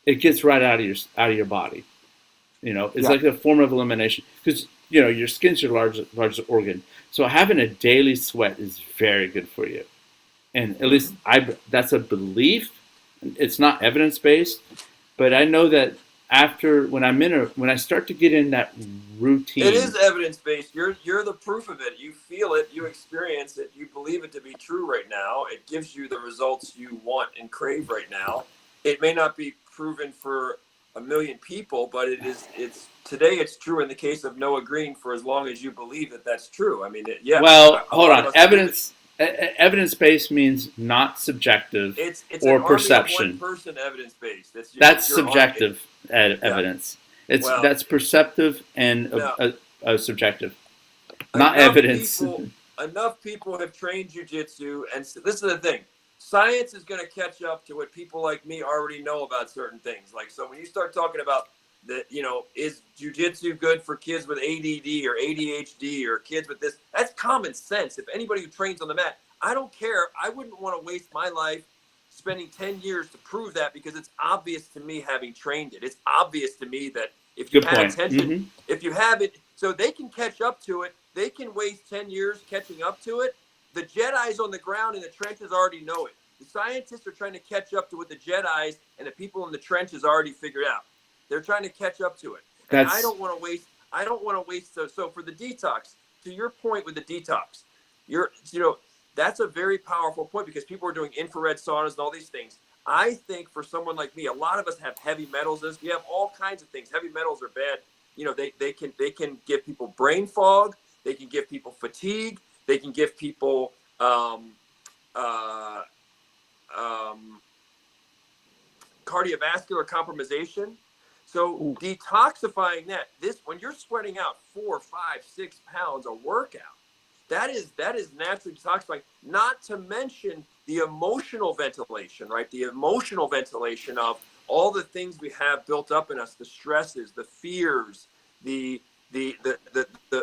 Speaker 3: it gets right out of your body. It's like a form of elimination, because your skin's your largest organ. So having a daily sweat is very good for you, and at least that's a belief. It's not evidence based, but I know that when I start to get in that routine,
Speaker 1: it is evidence based. You're the proof of it. You feel it, you experience it, you believe it to be true right now. It gives you the results you want and crave right now. It may not be proven for a million people, but it's today it's true in the case of Noah Green, for as long as you believe that that's true. I mean,
Speaker 3: Well, hold on. Evidence-based means not subjective
Speaker 1: it's
Speaker 3: or
Speaker 1: an
Speaker 3: perception.
Speaker 1: Army of one person evidence-based.
Speaker 3: That's subjective evidence. That's perceptive and subjective, not evidence.
Speaker 1: Enough people have trained jiu-jitsu, and this is the thing. Science is going to catch up to what people like me already know about certain things. So when you start talking about is jiu-jitsu good for kids with ADD or ADHD or kids with this? That's common sense. If anybody who trains on the mat, I don't care. I wouldn't want to waste my life spending 10 years to prove that, because it's obvious to me, having trained it. It's obvious to me that if you had attention, if you have it, so they can catch up to it. They can waste 10 years catching up to it. The Jedis on the ground in the trenches already know it. The scientists are trying to catch up to what the Jedis and the people in the trenches already figured out. They're trying to catch up to it. And I don't want to waste. So for the detox, to your point with the detox, that's a very powerful point because people are doing infrared saunas and all these things. I think for someone like me, a lot of us have heavy metals. We have all kinds of things. Heavy metals are bad. They can give people brain fog. They can give people fatigue. They can give people cardiovascular compromisation. So detoxifying when you're sweating out 4, 5, 6 pounds a workout, that is naturally detoxifying. Not to mention the emotional ventilation, right? The emotional ventilation of all the things we have built up in us, the stresses, the fears, the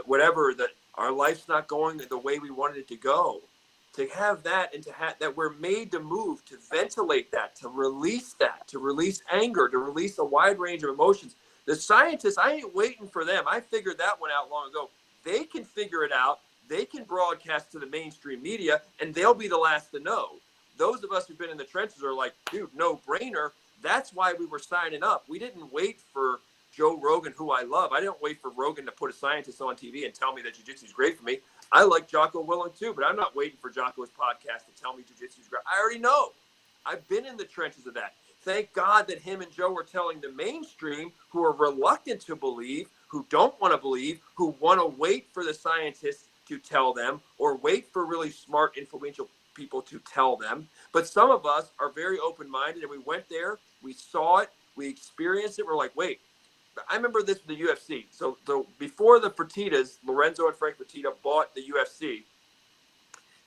Speaker 1: whatever, that our life's not going the way we wanted it to go. To have that, and to have that we're made to move, to ventilate that, to release anger, to release a wide range of emotions. The scientists, I ain't waiting for them. I figured that one out long ago. They can figure it out. They can broadcast to the mainstream media, and they'll be the last to know. Those of us who've been in the trenches are like, dude, no brainer. That's why we were signing up. We didn't wait for Joe Rogan, who I love. I didn't wait for Rogan to put a scientist on TV and tell me that jiu-jitsu is great for me. I like Jocko Willink too, but I'm not waiting for Jocko's podcast to tell me jiu-jitsu is great. I already know. I've been in the trenches of that. Thank God that him and Joe were telling the mainstream, who are reluctant to believe, who don't want to believe, who want to wait for the scientists to tell them, or wait for really smart, influential people to tell them. But some of us are very open-minded, and we went there, we saw it, we experienced it. We're like, wait, I remember this with the UFC. So before the Fertittas, Lorenzo and Frank Fertitta bought the UFC,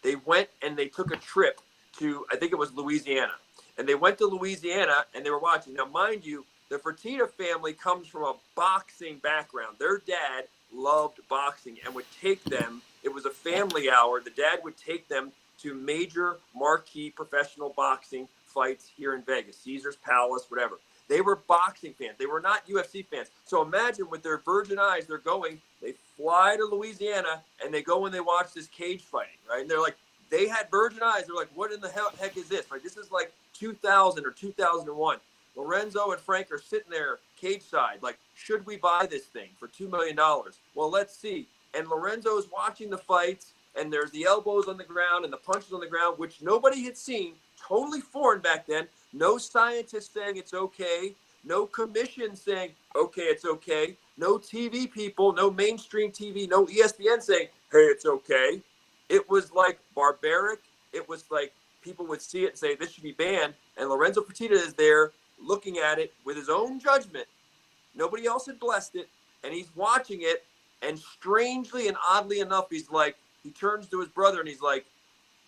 Speaker 1: they went and they took a trip to, I think it was Louisiana. And they went to Louisiana and they were watching. Now, mind you, the Fertitta family comes from a boxing background. Their dad loved boxing and would take them. It was a family hour. The dad would take them to major marquee professional boxing fights here in Vegas, Caesar's Palace, whatever. They were boxing fans. They were not UFC fans. So imagine with their virgin eyes, they fly to Louisiana and they go and they watch this cage fighting, right? And they're like, they had virgin eyes. They're like, what in the heck is this? Right? This is like 2000 or 2001. Lorenzo and Frank are sitting there cage side, like, should we buy this thing for $2 million? Well, let's see. And Lorenzo is watching the fights, and there's the elbows on the ground and the punches on the ground, which nobody had seen, totally foreign back then. No scientist saying it's okay. No commission saying, okay, it's okay. No TV people, no mainstream TV, no ESPN saying, hey, it's okay. It was like barbaric. It was like people would see it and say, this should be banned. And Lorenzo Fertitta is there looking at it with his own judgment. Nobody else had blessed it. And he's watching it. And strangely and oddly enough, he turns to his brother and he's like,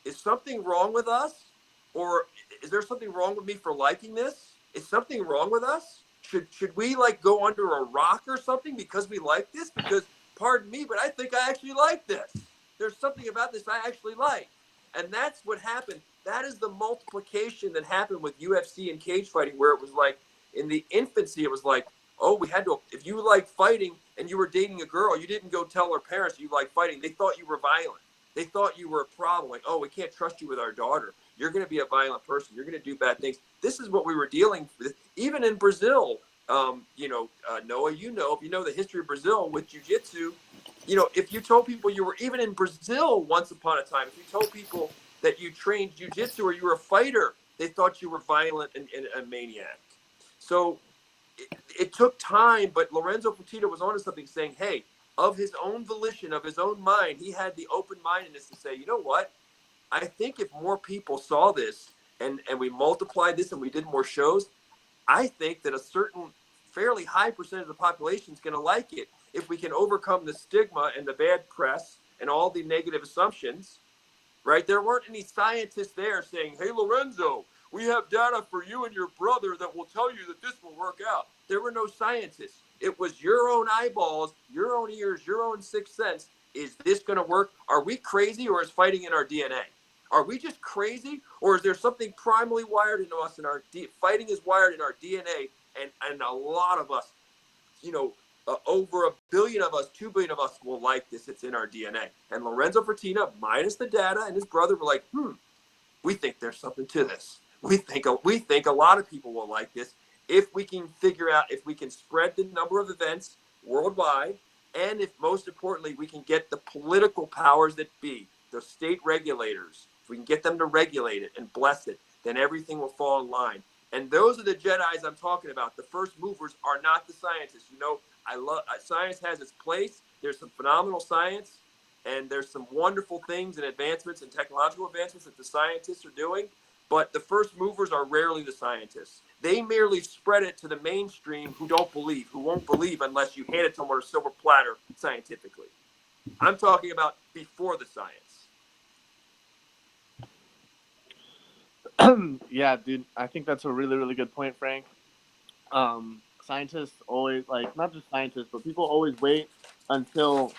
Speaker 1: is something wrong with us? Or is there something wrong with me for liking this? Is something wrong with us? Should we like go under a rock or something because we like this? Because pardon me, but I think I actually like this. There's something about this I actually like. And that's what happened. That is the multiplication that happened with UFC and cage fighting, where it was like in the infancy, it was like, oh, we had to, if you like fighting and you were dating a girl, you didn't go tell her parents you like fighting. They thought you were violent. They thought you were a problem. Like, oh, we can't trust you with our daughter. You're going to be a violent person. You're going to do bad things. This is what we were dealing with. Even in Brazil, Noah, if you know the history of Brazil with jiu-jitsu, if you told people you were even in Brazil once upon a time, if you told people that you trained jiu-jitsu or you were a fighter, they thought you were violent and a maniac. So it took time, but Lorenzo Fertitta was onto something, saying, hey, of his own volition, of his own mind, he had the open-mindedness to say, you know what? I think if more people saw this and we multiplied this and we did more shows, I think that a certain fairly high percentage of the population is going to like it. If we can overcome the stigma and the bad press and all the negative assumptions, right? There weren't any scientists there saying, hey, Lorenzo, we have data for you and your brother that will tell you that this will work out. There were no scientists. It was your own eyeballs, your own ears, your own sixth sense. Is this going to work? Are we crazy, or is fighting in our DNA? Are we just crazy, or is there something primarily wired into us in our fighting is wired in our DNA, and a lot of us, over 1 billion of us, 2 billion of us will like this. It's in our DNA. And Lorenzo Fertitta, minus the data, and his brother were like, we think there's something to this. We think a lot of people will like this if we can figure out, if we can spread the number of events worldwide, and if, most importantly, we can get the political powers that be, the state regulators, if we can get them to regulate it and bless it, then everything will fall in line. And those are the Jedis I'm talking about. The first movers are not the scientists. You know, I love science has its place. There's some phenomenal science, and there's some wonderful things and advancements and technological advancements that the scientists are doing. But the first movers are rarely the scientists. They merely spread it to the mainstream who don't believe, who won't believe unless you hand it to them on a silver platter scientifically. I'm talking about before the science.
Speaker 2: Yeah, dude, I think that's a really, really good point, Frank. Scientists always, like, not just scientists, but people always wait until,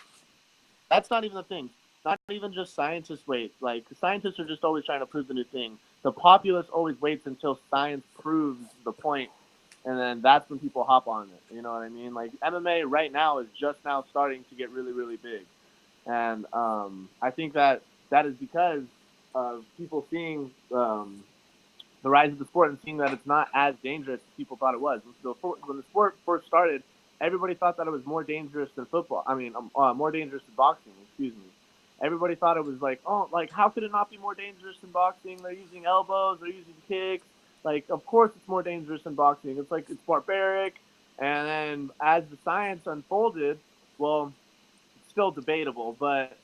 Speaker 2: that's not even the thing. Not even just scientists wait. Like, scientists are just always trying to prove the new thing. The populace always waits until science proves the point, and then that's when people hop on it. You know what I mean? Like, MMA right now is just now starting to get really, really big. And I think that is because of people seeing the rise of the sport and seeing that it's not as dangerous as people thought it was. When the sport first started, everybody thought that it was more dangerous than football. I mean, more dangerous than boxing. Excuse me. Everybody thought it was like, oh, like, how could it not be more dangerous than boxing? They're using elbows, they're using kicks. Like, of course it's more dangerous than boxing. It's like, it's barbaric. And then as the science unfolded, well, it's still debatable, but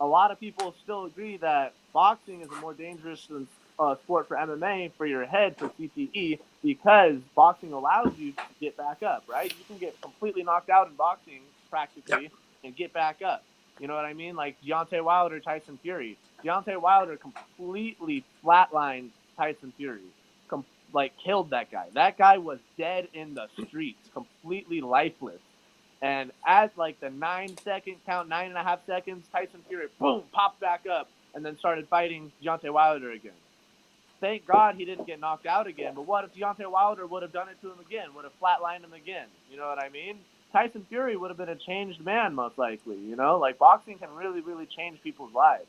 Speaker 2: a lot of people still agree that boxing is a more dangerous sport for MMA, for your head, for CTE, because boxing allows you to get back up, right? You can get completely knocked out in boxing, practically, and get back up. You know what I mean? Like Deontay Wilder, Tyson Fury. Deontay Wilder completely flatlined Tyson Fury, killed that guy. That guy was dead in the streets, completely lifeless. And at like the 9-second count, 9.5 seconds, Tyson Fury, boom, popped back up and then started fighting Deontay Wilder again. Thank God he didn't get knocked out again. But what if Deontay Wilder would have done it to him again, would have flatlined him again? You know what I mean? Tyson Fury would have been a changed man, most likely. You know, like, boxing can really, really change people's lives.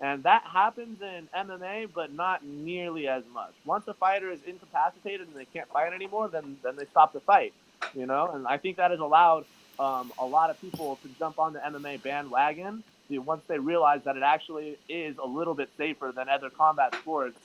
Speaker 2: And that happens in MMA, but not nearly as much. Once a fighter is incapacitated and they can't fight anymore, then they stop the fight. You know, and I think that has allowed a lot of people to jump on the MMA bandwagon once they realize that it actually is a little bit safer than other combat sports.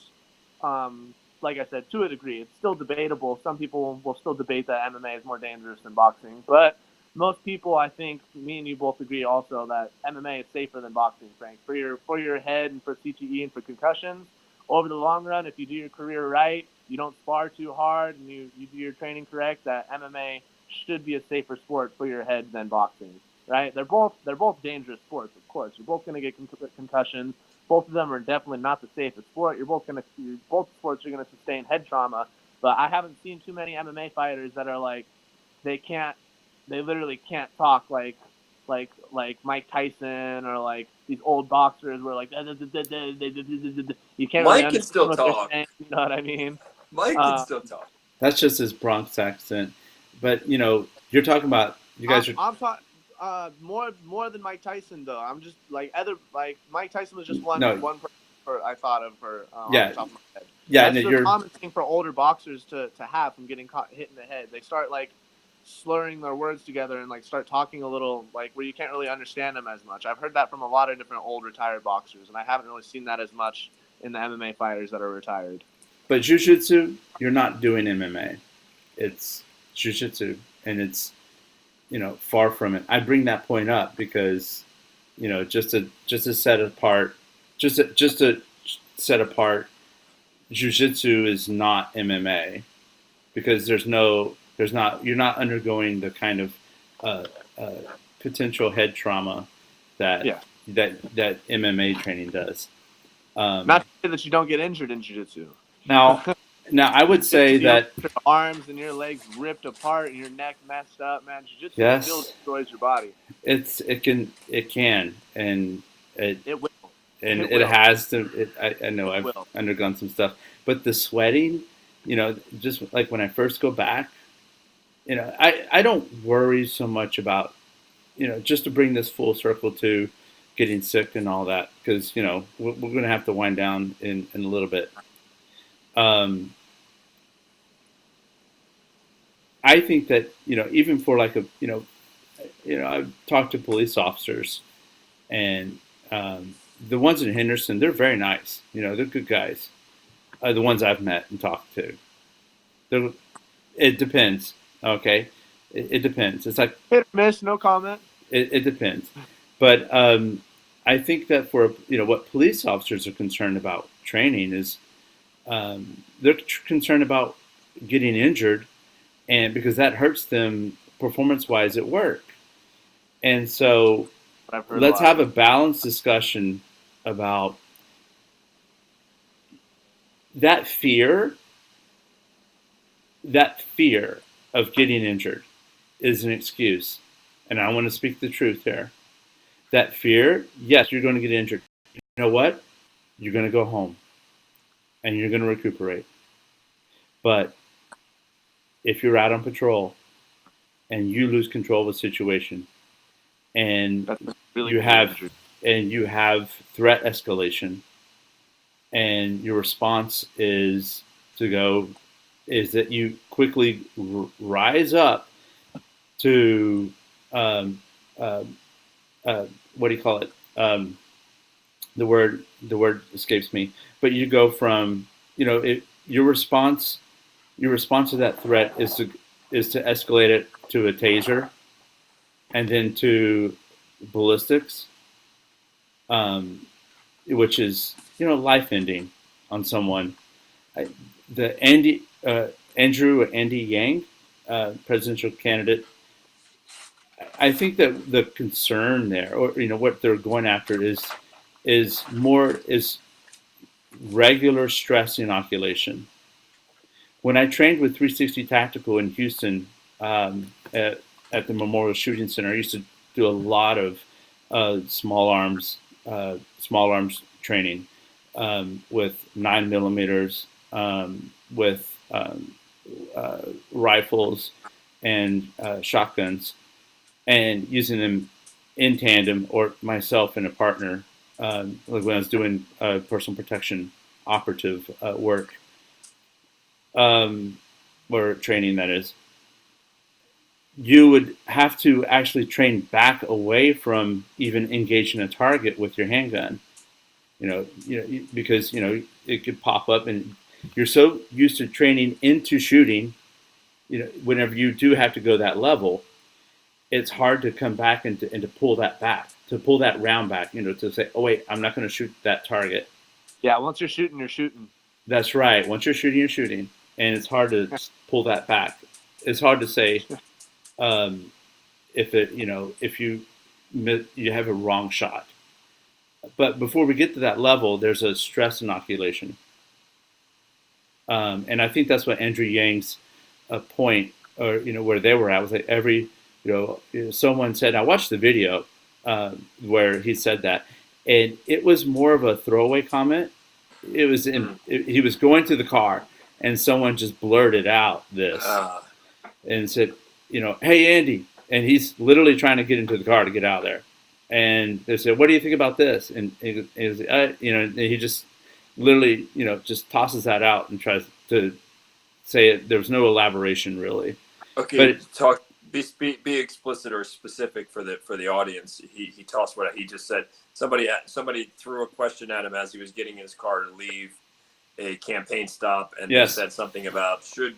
Speaker 2: Like I said, to a degree, it's still debatable. Some people will still debate that MMA is more dangerous than boxing, but most people, I think, me and you both agree also that MMA is safer than boxing, Frank, for your head and for CTE and for concussions. Over the long run, if you do your career right, you don't spar too hard, and you do your training correct, that MMA should be a safer sport for your head than boxing, right? They're both dangerous sports, of course. You're both going to get concussions. Both of them are definitely not the safest sport. Both sports are going to sustain head trauma. But I haven't seen too many MMA fighters that are like, they literally can't talk like Mike Tyson, or like these old boxers where like you can't really understand what they're saying. You know what I mean?
Speaker 1: Mike can still talk.
Speaker 3: That's just his Bronx accent. But you know, you're talking about you guys
Speaker 2: I'm talking more than Mike Tyson though. I'm just like Mike Tyson was just one person I thought of for off the top of my head.
Speaker 3: Yeah,
Speaker 2: that's the common thing for older boxers to have from getting hit in the head. They start like slurring their words together and like start talking a little like where you can't really understand them as much. I've heard that from a lot of different old retired boxers, and I haven't really seen that as much in the MMA fighters that are retired.
Speaker 3: But Jiu Jitsu, you're not doing MMA. It's Jiu Jitsu, and it's, you know, far from it. I bring that point up because, you know, just to set apart Jiu Jitsu is not MMA, because you're not undergoing the kind of potential head trauma that MMA training does.
Speaker 2: Not to say that you don't get injured in jiu-jitsu.
Speaker 3: Now I would say that
Speaker 2: your arms and your legs ripped apart and your neck messed up, man. Jiu-jitsu still destroys your body.
Speaker 3: It can, and
Speaker 2: it will.
Speaker 3: And it has to. I know I've undergone some stuff, but the sweating, you know, just like when I first go back, you know, I don't worry so much about, you know, just to bring this full circle to getting sick and all that, because we're going to have to wind down in a little bit. I think that even for like I've talked to police officers, and the ones in Henderson, they're very nice. They're good guys. The ones I've met and talked to. It depends. Okay, it depends. It's like
Speaker 2: hit or miss, no comment.
Speaker 3: It depends, but I think that for what police officers are concerned about training is they're concerned about getting injured, and because that hurts them performance-wise at work. And so let's have a balanced discussion about that fear of getting injured is an excuse. And I want to speak the truth here. That fear, yes, you're going to get injured. You know what? You're going to go home and you're going to recuperate. But if you're out on patrol and you lose control of a situation, and
Speaker 2: really
Speaker 3: you have threat escalation, and your response is that you quickly rise up to what do you call it? The word escapes me. But you go from your response to that threat is to escalate it to a taser, and then to ballistics, which is life ending on someone. Andy Yang, presidential candidate, I think that the concern there, or what they're going after, is regular stress inoculation. When I trained with 360 Tactical in Houston at the Memorial Shooting Center, I used to do a lot of small arms training with 9mm, with rifles and shotguns, and using them in tandem, or myself and a partner, like when I was doing personal protection operative work, or training, that is. You would have to actually train back away from even engaging a target with your handgun, because it could pop up, and you're so used to training into shooting. Whenever you do have to go that level, it's hard to come back and to pull that round back, to say, oh wait, I'm not going to shoot that target.
Speaker 2: Yeah, once you're shooting, you're shooting.
Speaker 3: That's right. Once you're shooting, you're shooting, and it's hard to pull that back. It's hard to say. If you have a wrong shot. But before we get to that level, there's a stress inoculation, and I think that's what Andrew Yang's point, or where they were at, was like someone said, I watched the video where he said that, and it was more of a throwaway comment. It was he was going to the car, and someone just blurted out this and said, hey, Andy. And he's literally trying to get into the car to get out of there. And they said, what do you think about this? And he just literally, just tosses that out and tries to say it. There was no elaboration, really.
Speaker 1: Okay, be explicit or specific for the audience. He tossed what he just said. Somebody threw a question at him as he was getting in his car to leave a campaign stop, and They said something about should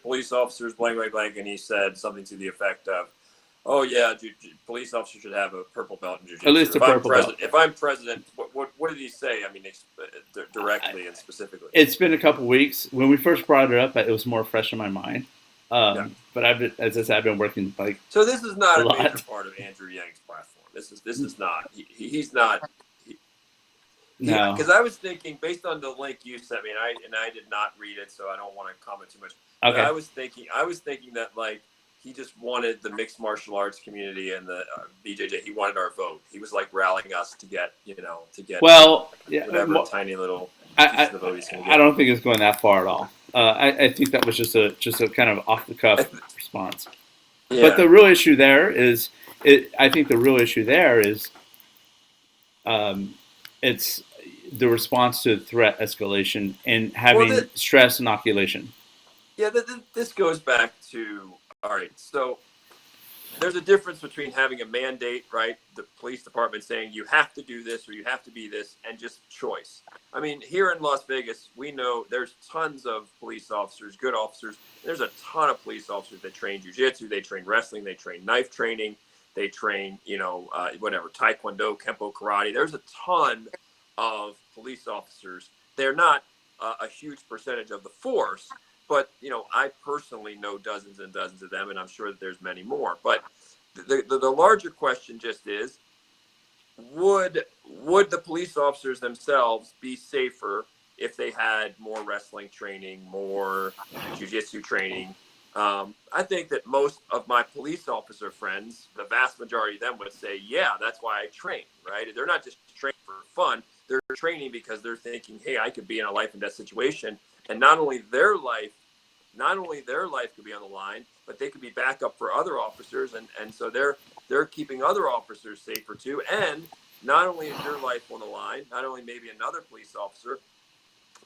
Speaker 1: police officers blank, and he said something to the effect of, oh yeah, police officers should have a purple belt in jiu-jitsu.
Speaker 3: At least a purple belt.
Speaker 1: If I'm president, what did he say? I mean, directly and specifically.
Speaker 3: It's been a couple weeks. When we first brought it up, it was more fresh in my mind. But as I said, I've been working
Speaker 1: So this is not a major part of Andrew Yang's platform. This is not. He's not.
Speaker 3: No,
Speaker 1: because I was thinking, based on the link you sent me, and I did not read it, so I don't want to comment too much.
Speaker 3: Okay. But
Speaker 1: I was thinking that he just wanted the mixed martial arts community and the BJJ. He wanted our vote. He was rallying us to get whatever tiny little piece of the vote he's going to get.
Speaker 3: I don't think it's going that far at all. I think that was just a kind of off the cuff response. Yeah. But the real issue there is, It's the response to threat escalation and
Speaker 1: Well,
Speaker 3: having stress inoculation.
Speaker 1: yeah, this goes back to, all right, so there's a difference between having a mandate, right? The police department saying you have to do this or you have to be this, and just choice. I mean, here in Las Vegas, we know there's tons of police officers, good officers. There's a ton of police officers that train Jiu Jitsu, they train wrestling, they train knife training, they train, whatever, Taekwondo, Kempo, karate. There's a ton of police officers. They're not a huge percentage of the force, but I personally know dozens and dozens of them, and I'm sure that there's many more. But the larger question just is, would the police officers themselves be safer if they had more wrestling training, more jiu-jitsu training? I think that most of my police officer friends, the vast majority of them, would say, yeah, that's why I train, right? They're not just training for fun. They're training because they're thinking, hey, I could be in a life and death situation, and not only their life could be on the line, but they could be backup for other officers, and so they're keeping other officers safer too. And not only is your life on the line, not only maybe another police officer,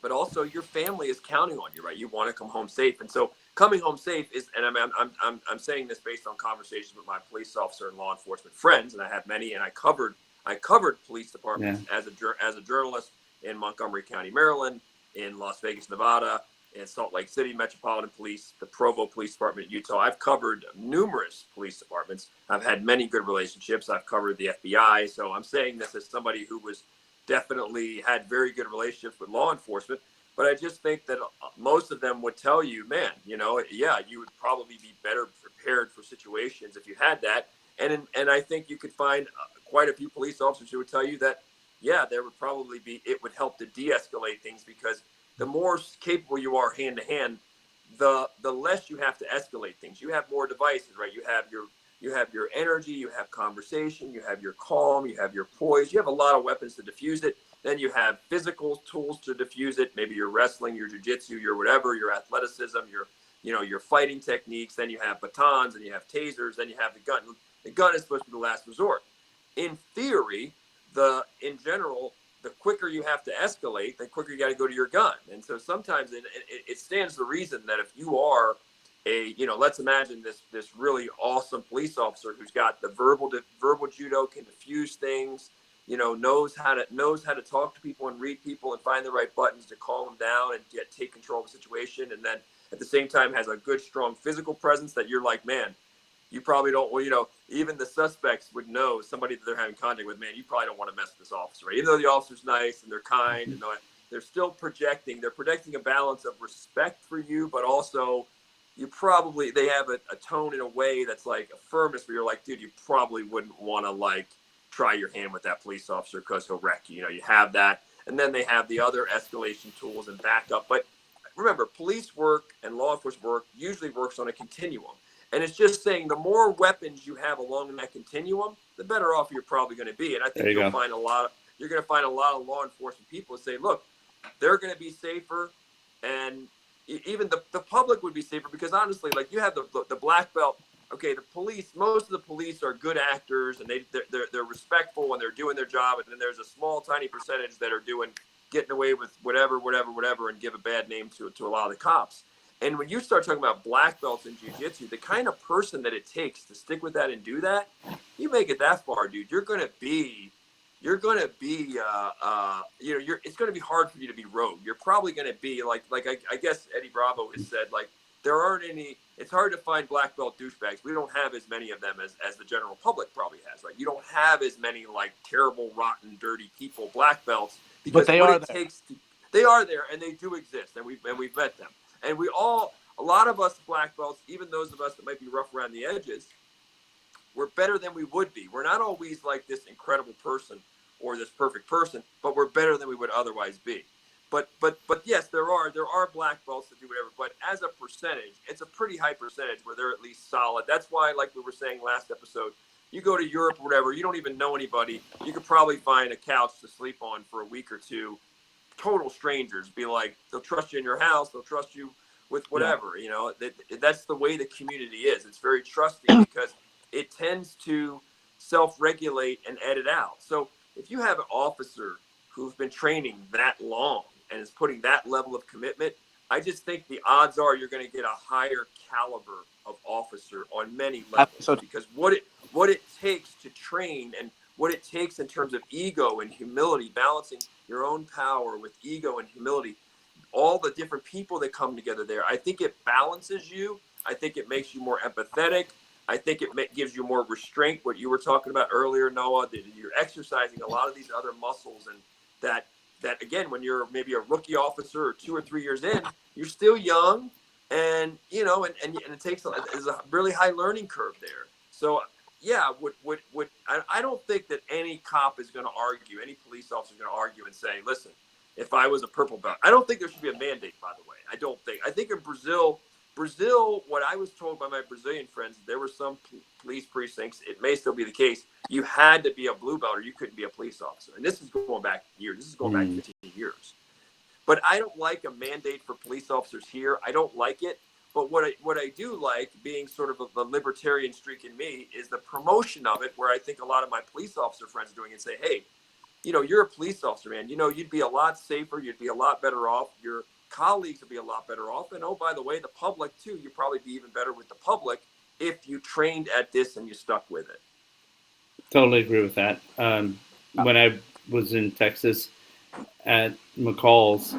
Speaker 1: but also your family is counting on you, right? You want to come home safe, and so coming home safe is, and I'm saying this based on conversations with my police officer and law enforcement friends, and I have many, and I covered police departments as a journalist in Montgomery County, Maryland, in Las Vegas, Nevada, in Salt Lake City Metropolitan Police, the Provo Police Department, Utah. I've covered numerous police departments. I've had many good relationships. I've covered the FBI. So I'm saying this as somebody who was definitely had very good relationships with law enforcement. But I just think that most of them would tell you, man, yeah, you would probably be better prepared for situations if you had that. And I think you could find quite a few police officers who would tell you that, yeah, there would probably be, it would help to de-escalate things, because the more capable you are hand to hand, the less you have to escalate things. You have more devices, right? You have your energy, you have conversation, you have your calm, you have your poise, you have a lot of weapons to diffuse it. Then you have physical tools to diffuse it. Maybe your wrestling, your jiu-jitsu, your whatever, your athleticism, your fighting techniques. Then you have batons, and you have tasers. Then you have the gun. The gun is supposed to be the last resort. In theory, in general, the quicker you have to escalate, the quicker you got to go to your gun. And so sometimes it stands to reason that if you are let's imagine this really awesome police officer who's got the verbal judo, can diffuse things, knows how to talk to people and read people and find the right buttons to calm them down and take control of the situation. And then at the same time has a good, strong physical presence that you're like, man, you probably don't, even the suspects would know, somebody that they're having contact with, man, you probably don't want to mess with this officer, right? Even though the officer's nice and they're kind, and they're still projecting a balance of respect for you, but also they have a tone in a way that's like a firmness where you're like, dude, you probably wouldn't want to like try your hand with that police officer because he'll wreck you. You have that. And then they have the other escalation tools and backup. But remember, police work and law enforcement work usually works on a continuum. And it's just saying the more weapons you have along that continuum, the better off you're probably going to be. And I think you're going to find a lot of law enforcement people say, look, they're going to be safer, and even the public would be safer, because honestly, like, you have the black belt. Okay, the police, most of the police are good actors, and they're respectful and they're doing their job. And then there's a small, tiny percentage that are getting away with whatever, and give a bad name to a lot of the cops. And when you start talking about black belts in jiu-jitsu, the kind of person that it takes to stick with that and do that, you make it that far, dude, it's going to be hard for you to be rogue. You're probably going to be like I guess Eddie Bravo has said, like, there aren't any, it's hard to find black belt douchebags. We don't have as many of them as the general public probably has, right? You don't have as many like terrible, rotten, dirty people, black belts, because they are there, and they do exist, and we've met them. And a lot of us black belts, even those of us that might be rough around the edges, we're better than we would be. We're not always like this incredible person or this perfect person, but we're better than we would otherwise be. But yes, there are black belts that do whatever, but as a percentage, it's a pretty high percentage where they're at least solid. That's why, like we were saying last episode, you go to Europe or whatever, you don't even know anybody. You could probably find a couch to sleep on for a week or two. Total strangers, be like, they'll trust you in your house, they'll trust you with whatever. That's the way the community is. It's very trusting because it tends to self-regulate and edit out. So if you have an officer who's been training that long and is putting that level of commitment, I just think the odds are you're going to get a higher caliber of officer on many levels, because what it takes to train and what it takes in terms of ego and humility, balancing your own power with ego and humility, all the different people that come together there. I think it balances you. I think it makes you more empathetic. I think it gives you more restraint. What you were talking about earlier, Noah, that you're exercising a lot of these other muscles, and that again, when you're maybe a rookie officer or 2 or 3 years in, you're still young, and and it takes there's a really high learning curve there. So yeah, I don't think that any cop is going to argue, any police officer is going to argue and say, listen, if I was a purple belt, I don't think there should be a mandate, by the way. I think in Brazil, what I was told by my Brazilian friends, there were some police precincts, it may still be the case, you had to be a blue belt or you couldn't be a police officer. And this is going back years. This is going back 15 years. But I don't like a mandate for police officers here. I don't like it. But what I do like, being sort of the libertarian streak in me, is the promotion of it, where I think a lot of my police officer friends are doing and say, hey, you're a police officer, man. You'd be a lot safer. You'd be a lot better off. Your colleagues would be a lot better off. And, oh, by the way, the public, too. You'd probably be even better with the public if you trained at this and you stuck with it.
Speaker 3: Totally agree with that. When I was in Texas at McCall's,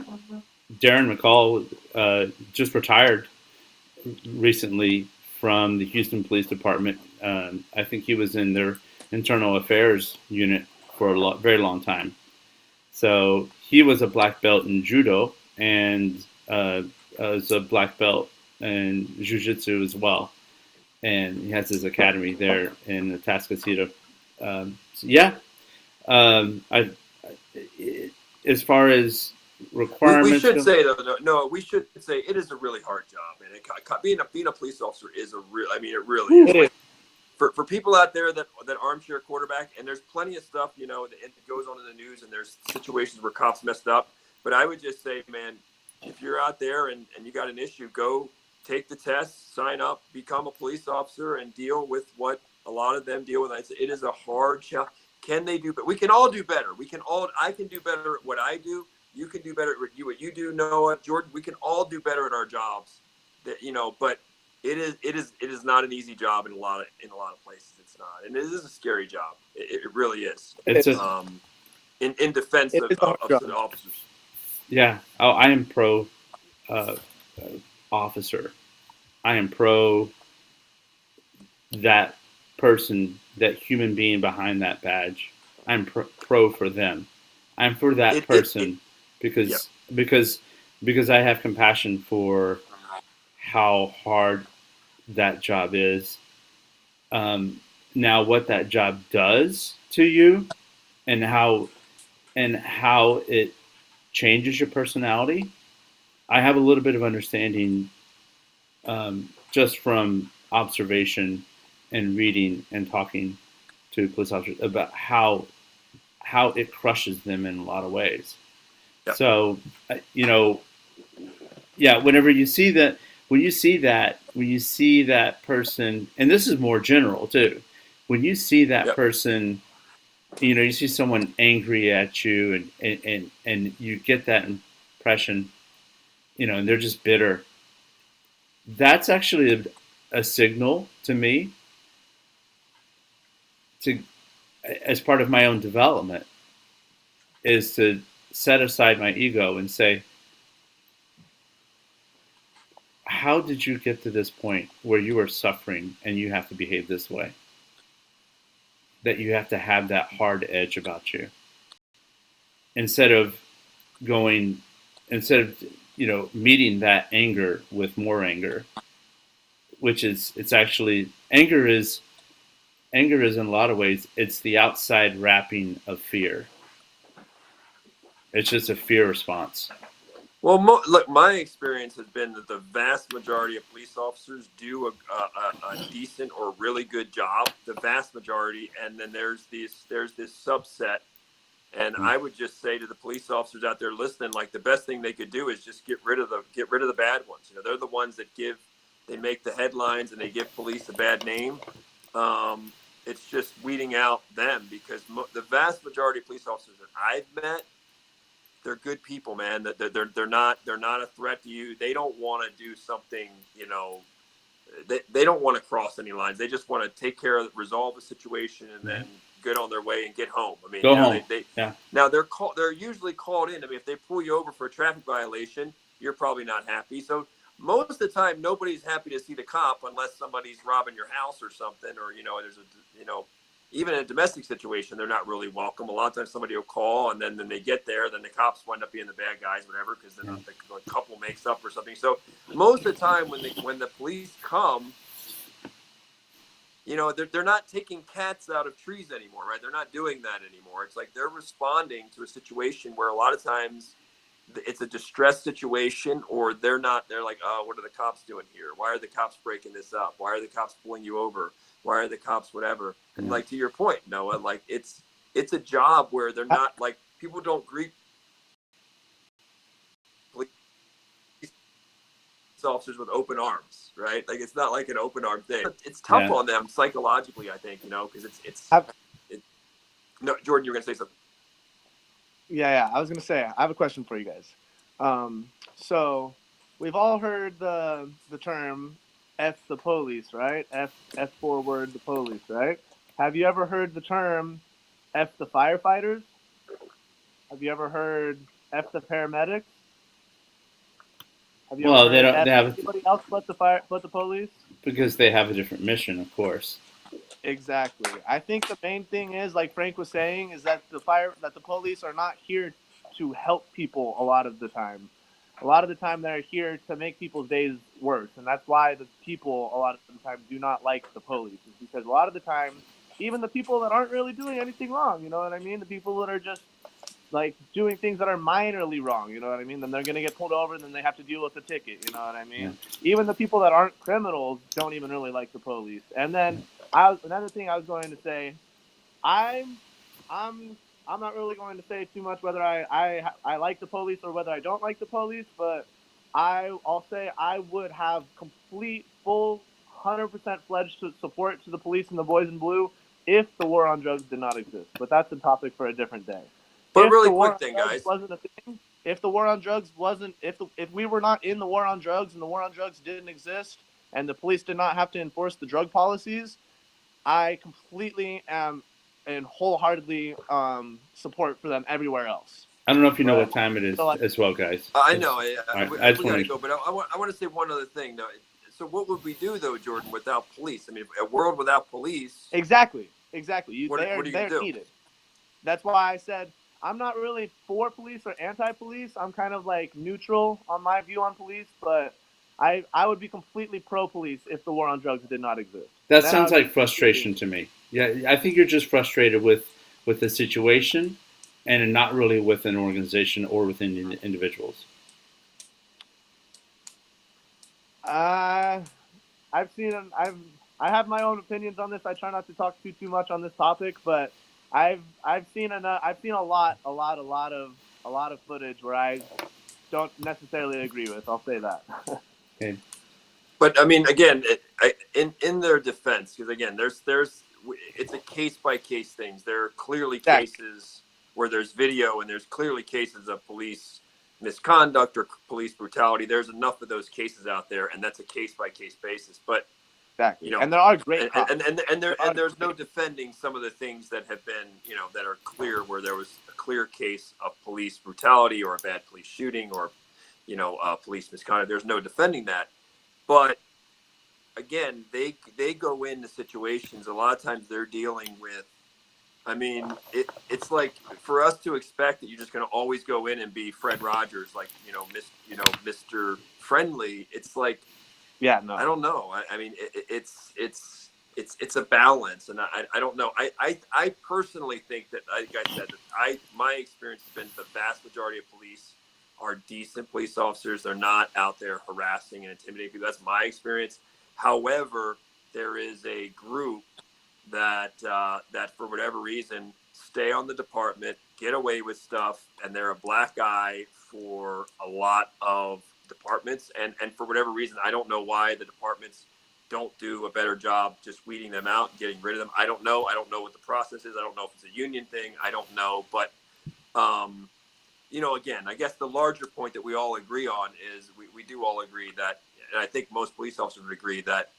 Speaker 3: Darren McCall just retired recently from the Houston Police Department. I think he was in their internal affairs unit for a very long time. So he was a black belt in judo and was a black belt in Jiu Jitsu as well. And he has his academy there in the Atascocita. As far as requirements,
Speaker 1: we should say though, no, we should say it is a really hard job, and being a police officer is a real. I mean, it really is. Like, for people out there that armchair quarterback, and there's plenty of stuff, it goes on in the news, and there's situations where cops messed up. But I would just say, man, if you're out there and you got an issue, go take the test, sign up, become a police officer, and deal with what a lot of them deal with. It is a hard job. Can they do? But we can all do better. I can do better at what I do. You can do better at what you do, Noah, Jordan. We can all do better at our jobs. But it is not an easy job in a lot of places. It's not, and it is a scary job. It really is. It's in defense of the officers.
Speaker 3: Yeah. Oh, I am pro officer. I am pro that person, that human being behind that badge. I'm pro for them. I'm for that person because I have compassion for how hard that job is. Now, what that job does to you, and how it changes your personality, I have a little bit of understanding just from observation and reading and talking to police officers about how it crushes them in a lot of ways. Yeah. So, whenever you see that, when you see that person, and this is more general too, when you see that person, you see someone angry at you and you get that impression, and they're just bitter. That's actually a signal to me as part of my own development, is to set aside my ego and say, how did you get to this point where you are suffering and you have to behave this way? That you have to have that hard edge about you. Instead of meeting that anger with more anger, which is, it's actually, anger is in a lot of ways, it's the outside wrapping of fear. It's just a fear response.
Speaker 1: Well, look, my experience has been that the vast majority of police officers do a decent or really good job, the vast majority, and then there's this subset. And I would just say to the police officers out there listening, like, the best thing they could do is just get rid of the bad ones. They're the ones that they make the headlines and they give police a bad name. It's just weeding out them, because the vast majority of police officers that I've met, they're good people, man. That they're not a threat to you. They don't want to do something, they don't want to cross any lines. They just want to take care of, resolve the situation, and then get on their way and get home. I mean,
Speaker 3: Go home. Yeah.
Speaker 1: Now they're usually called in. I mean, if they pull you over for a traffic violation, you're probably not happy. So most of the time, nobody's happy to see the cop unless somebody's robbing your house or something, or there's even in a domestic situation, they're not really welcome. A lot of times somebody will call, and then they get there, then the cops wind up being the bad guys, whatever, because then the couple makes up or something. So most of the time when the police come, they're not taking cats out of trees anymore, right? They're not doing that anymore. It's like they're responding to a situation where a lot of times it's a distress situation, or they're like, oh, what are the cops doing here? Why are the cops breaking this up? Why are the cops pulling you over? Why are the cops whatever? And like, to your point, Noah, like it's a job where they're not, like, people don't greet police officers with open arms, right? Like, it's not like an open arm thing. It's tough on them psychologically, I think, because no, Jordan, you were gonna say something.
Speaker 2: Yeah. I was gonna say, I have a question for you guys. So we've all heard the term "F the police," right? F forward the police, right? Have you ever heard the term "F the firefighters"? Have you ever heard "F the paramedics"? Have you ever heard F anybody else but the police?
Speaker 3: Because they have a different mission, of course.
Speaker 2: Exactly. I think the main thing is, like Frank was saying, is that the police are not here to help people a lot of the time. A lot of the time they're here to make people's days worse, and that's why the people a lot of the time do not like the police. Is because a lot of the time, even the people that aren't really doing anything wrong, you know what I mean? The people that are just like doing things that are minorly wrong, you know what I mean? Then they're gonna get pulled over, and then they have to deal with the ticket, you know what I mean? Yeah. Even the people that aren't criminals don't even really like the police. And then another thing I was going to say, I'm not really going to say too much whether I like the police or whether I don't like the police, but I'll say I would have complete, full, 100% pledged to support to the police and the boys in blue if the war on drugs did not exist. But that's a topic for a different day.
Speaker 1: But really quick thing, guys.
Speaker 2: Wasn't a thing, if the war on drugs wasn't, if we were not in the war on drugs and the war on drugs didn't exist and the police did not have to enforce the drug policies, I completely am and wholeheartedly support for them everywhere else.
Speaker 3: I don't know if you know what time it is as well, guys.
Speaker 1: I know. We got to go, but I want to say one other thing, though. So what would we do, though, Jordan, without police? I mean, a world without police.
Speaker 2: Exactly.
Speaker 1: What are you going to do?
Speaker 2: Needed. That's why I said I'm not really for police or anti-police. I'm kind of like neutral on my view on police, but I would be completely pro-police if the war on drugs did not exist.
Speaker 3: That sounds like frustration to me. Yeah, I think you're just frustrated with the situation and not really with an organization or within individuals.
Speaker 2: I have my own opinions on this. I try not to talk too much on this topic, but I've seen a lot of footage where I don't necessarily agree with. I'll say that.
Speaker 3: Okay.
Speaker 1: But I mean, again, in their defense, because again, it's a case by case thing. There are clearly cases where there's video, and there's clearly cases of police misconduct or police brutality. There's enough of those cases out there, and that's a case by case basis. But
Speaker 2: and there are great
Speaker 1: and there's no defending some of the things that have been, that are clear, where there was a clear case of police brutality or a bad police shooting or police misconduct. There's no defending that. But again, they go into situations, a lot of times they're dealing with, I mean, it's like for us to expect that you're just going to always go in and be Fred Rogers, like, Mr. Friendly. It's like,
Speaker 2: yeah, no,
Speaker 1: I don't know. I mean, it's a balance, and I don't know. I personally think that, like I said, that my experience has been the vast majority of police are decent police officers. They're not out there harassing and intimidating people. That's my experience. However, there is a group that for whatever reason stay on the department, get away with stuff, and they're a black eye for a lot of departments, and for whatever reason, I don't know why the departments don't do a better job just weeding them out and getting rid of them. I don't know. I don't know what the process is. I don't know if it's a union thing. I don't know. But, again, I guess the larger point that we all agree on is we do all agree that, and I think most police officers would agree that,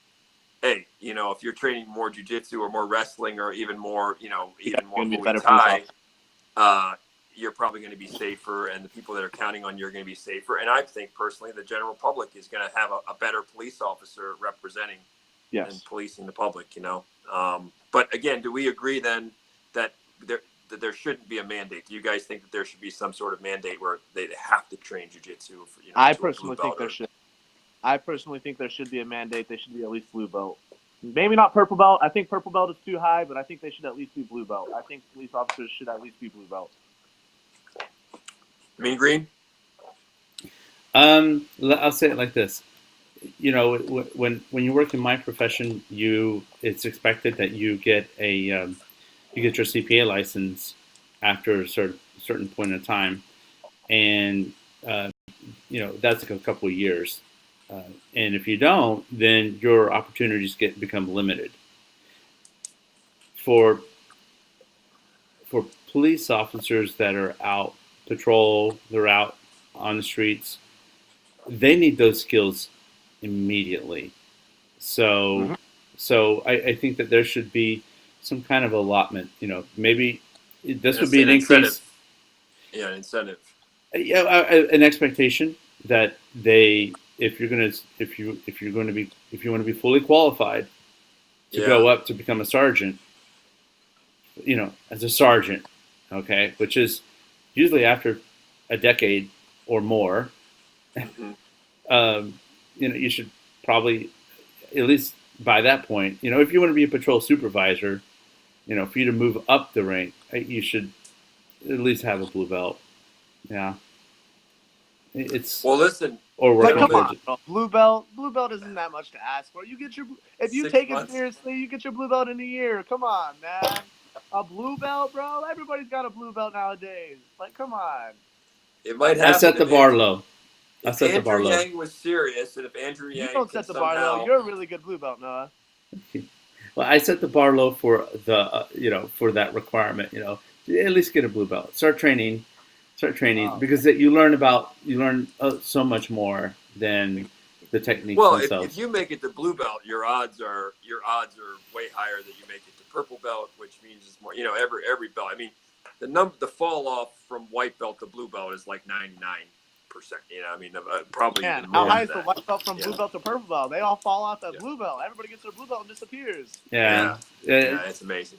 Speaker 1: hey, if you're training more jiu-jitsu or more wrestling or even more, even more Muay Thai, you're probably going to be safer, and the people that are counting on you are going to be safer. And I think personally the general public is going to have a better police officer representing and policing the public, But again, do we agree then that there shouldn't be a mandate? Do you guys think that there should be some sort of mandate where they have to train jiu-jitsu?
Speaker 2: I personally think there should. I personally think there should be a mandate. They should be at least blue belt. Maybe not purple belt. I think purple belt is too high, but I think they should at least be blue belt. I think police officers should at least be blue belt.
Speaker 1: Mean Green?
Speaker 3: I'll say it like this. When you work in my profession, it's expected that you get your CPA license after a certain point in time, and that's like a couple of years. And if you don't, then your opportunities become limited. For police officers that are out patrol, they're out on the streets, they need those skills immediately. So I think that there should be some kind of allotment. Maybe this would be an increase.
Speaker 1: Yeah, an incentive.
Speaker 3: Yeah, an expectation that if you want to be fully qualified to go up to become a sergeant, as a sergeant, okay, which is usually after a decade or more, you should probably, at least by that point, if you want to be a patrol supervisor, for you to move up the rank, you should at least have a blue belt. Yeah.
Speaker 1: Listen.
Speaker 3: Or work
Speaker 2: come on, blue belt isn't that much to ask for. If you take it seriously, you get your blue belt in a year. Come on, man. A blue belt, bro? Everybody's got a blue belt nowadays. Come on.
Speaker 1: It might happen.
Speaker 3: I set the bar low.
Speaker 1: If Andrew Yang was serious, and if Andrew Yang,
Speaker 2: you don't set the bar low. You're a really good blue belt, Noah.
Speaker 3: Well, I set the bar low for the for that requirement. At least get a blue belt. Start training, because you learn so much more than the techniques themselves.
Speaker 1: Well, if you make it to blue belt, your odds are way higher that you make it to purple belt, which means it's more. Every belt. I mean, the fall off from white belt to blue belt is like 99%. Probably.
Speaker 2: Man, how high is the white belt from blue belt to purple belt? They all fall off at blue belt. Everybody gets their blue belt and disappears.
Speaker 1: Yeah, it's amazing.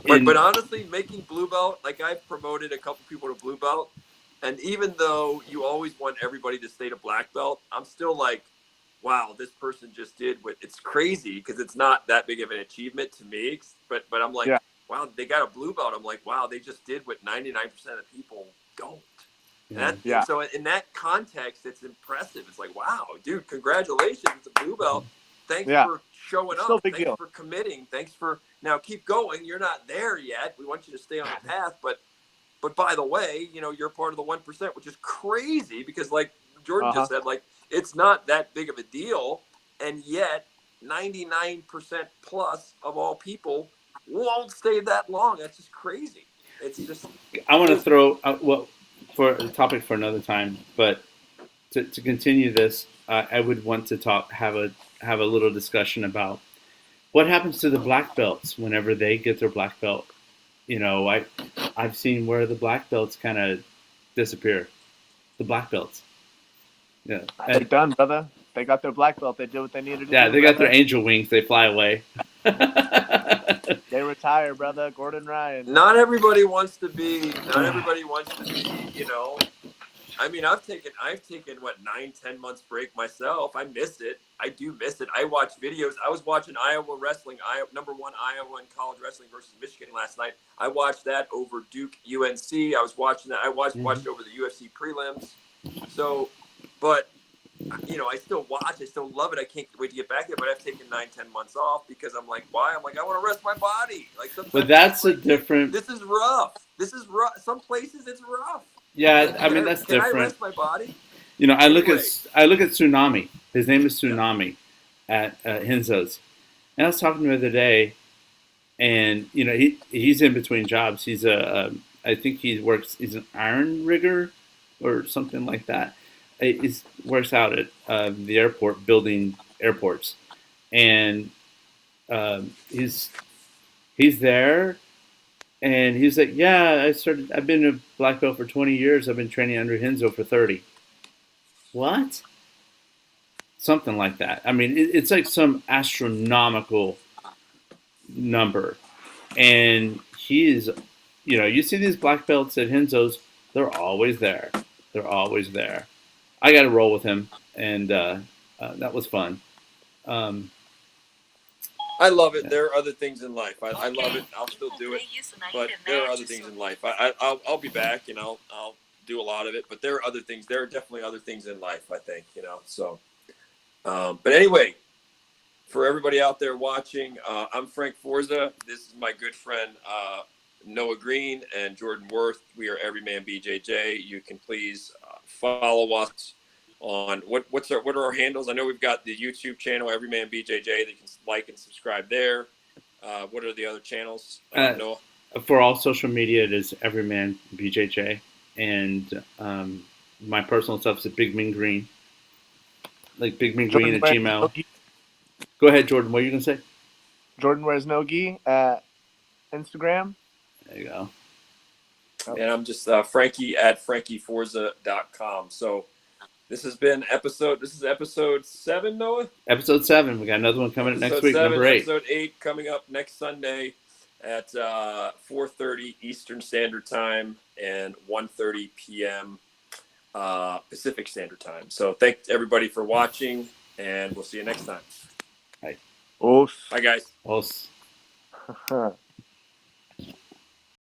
Speaker 1: But honestly, making blue belt, I've promoted a couple people to blue belt, and even though you always want everybody to stay to black belt, I'm still like, wow, this person just did what. It's crazy because it's not that big of an achievement to me. But I'm like, wow, they got a blue belt. I'm like, wow, they just did what 99% of people don't. And so in that context, it's impressive. It's like, wow, dude, congratulations, it's a blue belt. Thanks for showing up. Thanks for committing. Thanks for now keep going. You're not there yet. We want you to stay on the path. But by the way, you're part of the 1%, which is crazy because like Jordan just said, it's not that big of a deal. And yet 99% plus of all people won't stay that long. That's just crazy. It's just.
Speaker 3: I want to throw for a topic for another time, but to continue this, I would want to have a little discussion about what happens to the black belts whenever they get their black belt. I've seen where the black belts kind of disappear. The black belts. Yeah,
Speaker 2: they're done, brother. They got their black belt. They did what they needed to do.
Speaker 3: Yeah, they got their angel wings. They fly away.
Speaker 2: They retire, brother. Gordon Ryan.
Speaker 1: Not everybody wants to be. I mean, I've taken 9-10 months break myself. I miss it. I do miss it. I watch videos. I was watching Iowa wrestling, number 1 Iowa in college wrestling versus Michigan last night. I watched that over Duke UNC. I was watching that. I watched over the UFC prelims. So, but I still watch. I still love it. I can't wait to get back there. But I've taken 9-10 months off because I'm like, why? I'm like, I want to rest my body.
Speaker 3: But that's a different.
Speaker 1: This is rough. Some places it's rough.
Speaker 3: Yeah, I mean that's different.
Speaker 1: Can I rest my body?
Speaker 3: I look at Tsunami. His name is Tsunami. at Henzo's. And I was talking to him the other day, and he's in between jobs. He's I think he's an iron rigger or something like that. He works out at the airport building airports, and he's there, and he's like, yeah, I've been a black belt for 20 years. I've been training under Henzo for 30. What? Something like that. I mean, it's like some astronomical number. And he is, you see these black belts at Henzo's, they're always there. They're always there. I got to roll with him, and that was fun.
Speaker 1: I love it. Yeah. There are other things in life. I love it. I'll still do it, but there are other things in life. I'll be back, and I'll do a lot of it. But there are other things. There are definitely other things in life, I think, So, but anyway, for everybody out there watching, I'm Frank Forza. This is my good friend Noah Green and Jordan Worth. We are Everyman BJJ. You can please follow us on what are our handles? I know we've got the YouTube channel Everyman BJJ that you can like and subscribe there. What are the other channels? Noah?
Speaker 3: For all social media, it is Everyman BJJ, and my personal stuff is at Big Min Green, like Big Min Green at Gmail. Go ahead, Jordan. What are you gonna say?
Speaker 2: Jordan Wears No Gi at Instagram.
Speaker 3: There you go.
Speaker 1: And I'm just Frankie at frankieforza.com. So this is episode 7, Noah?
Speaker 3: Episode 7. We got another one coming up next week,
Speaker 1: 7,
Speaker 3: number 8.
Speaker 1: Episode 8 coming up next Sunday at 4:30 Eastern Standard Time and 1:30 p.m. Pacific Standard Time. So thanks everybody for watching, and we'll see you next time.
Speaker 3: Bye.
Speaker 2: Os.
Speaker 1: Bye, guys.
Speaker 3: Os.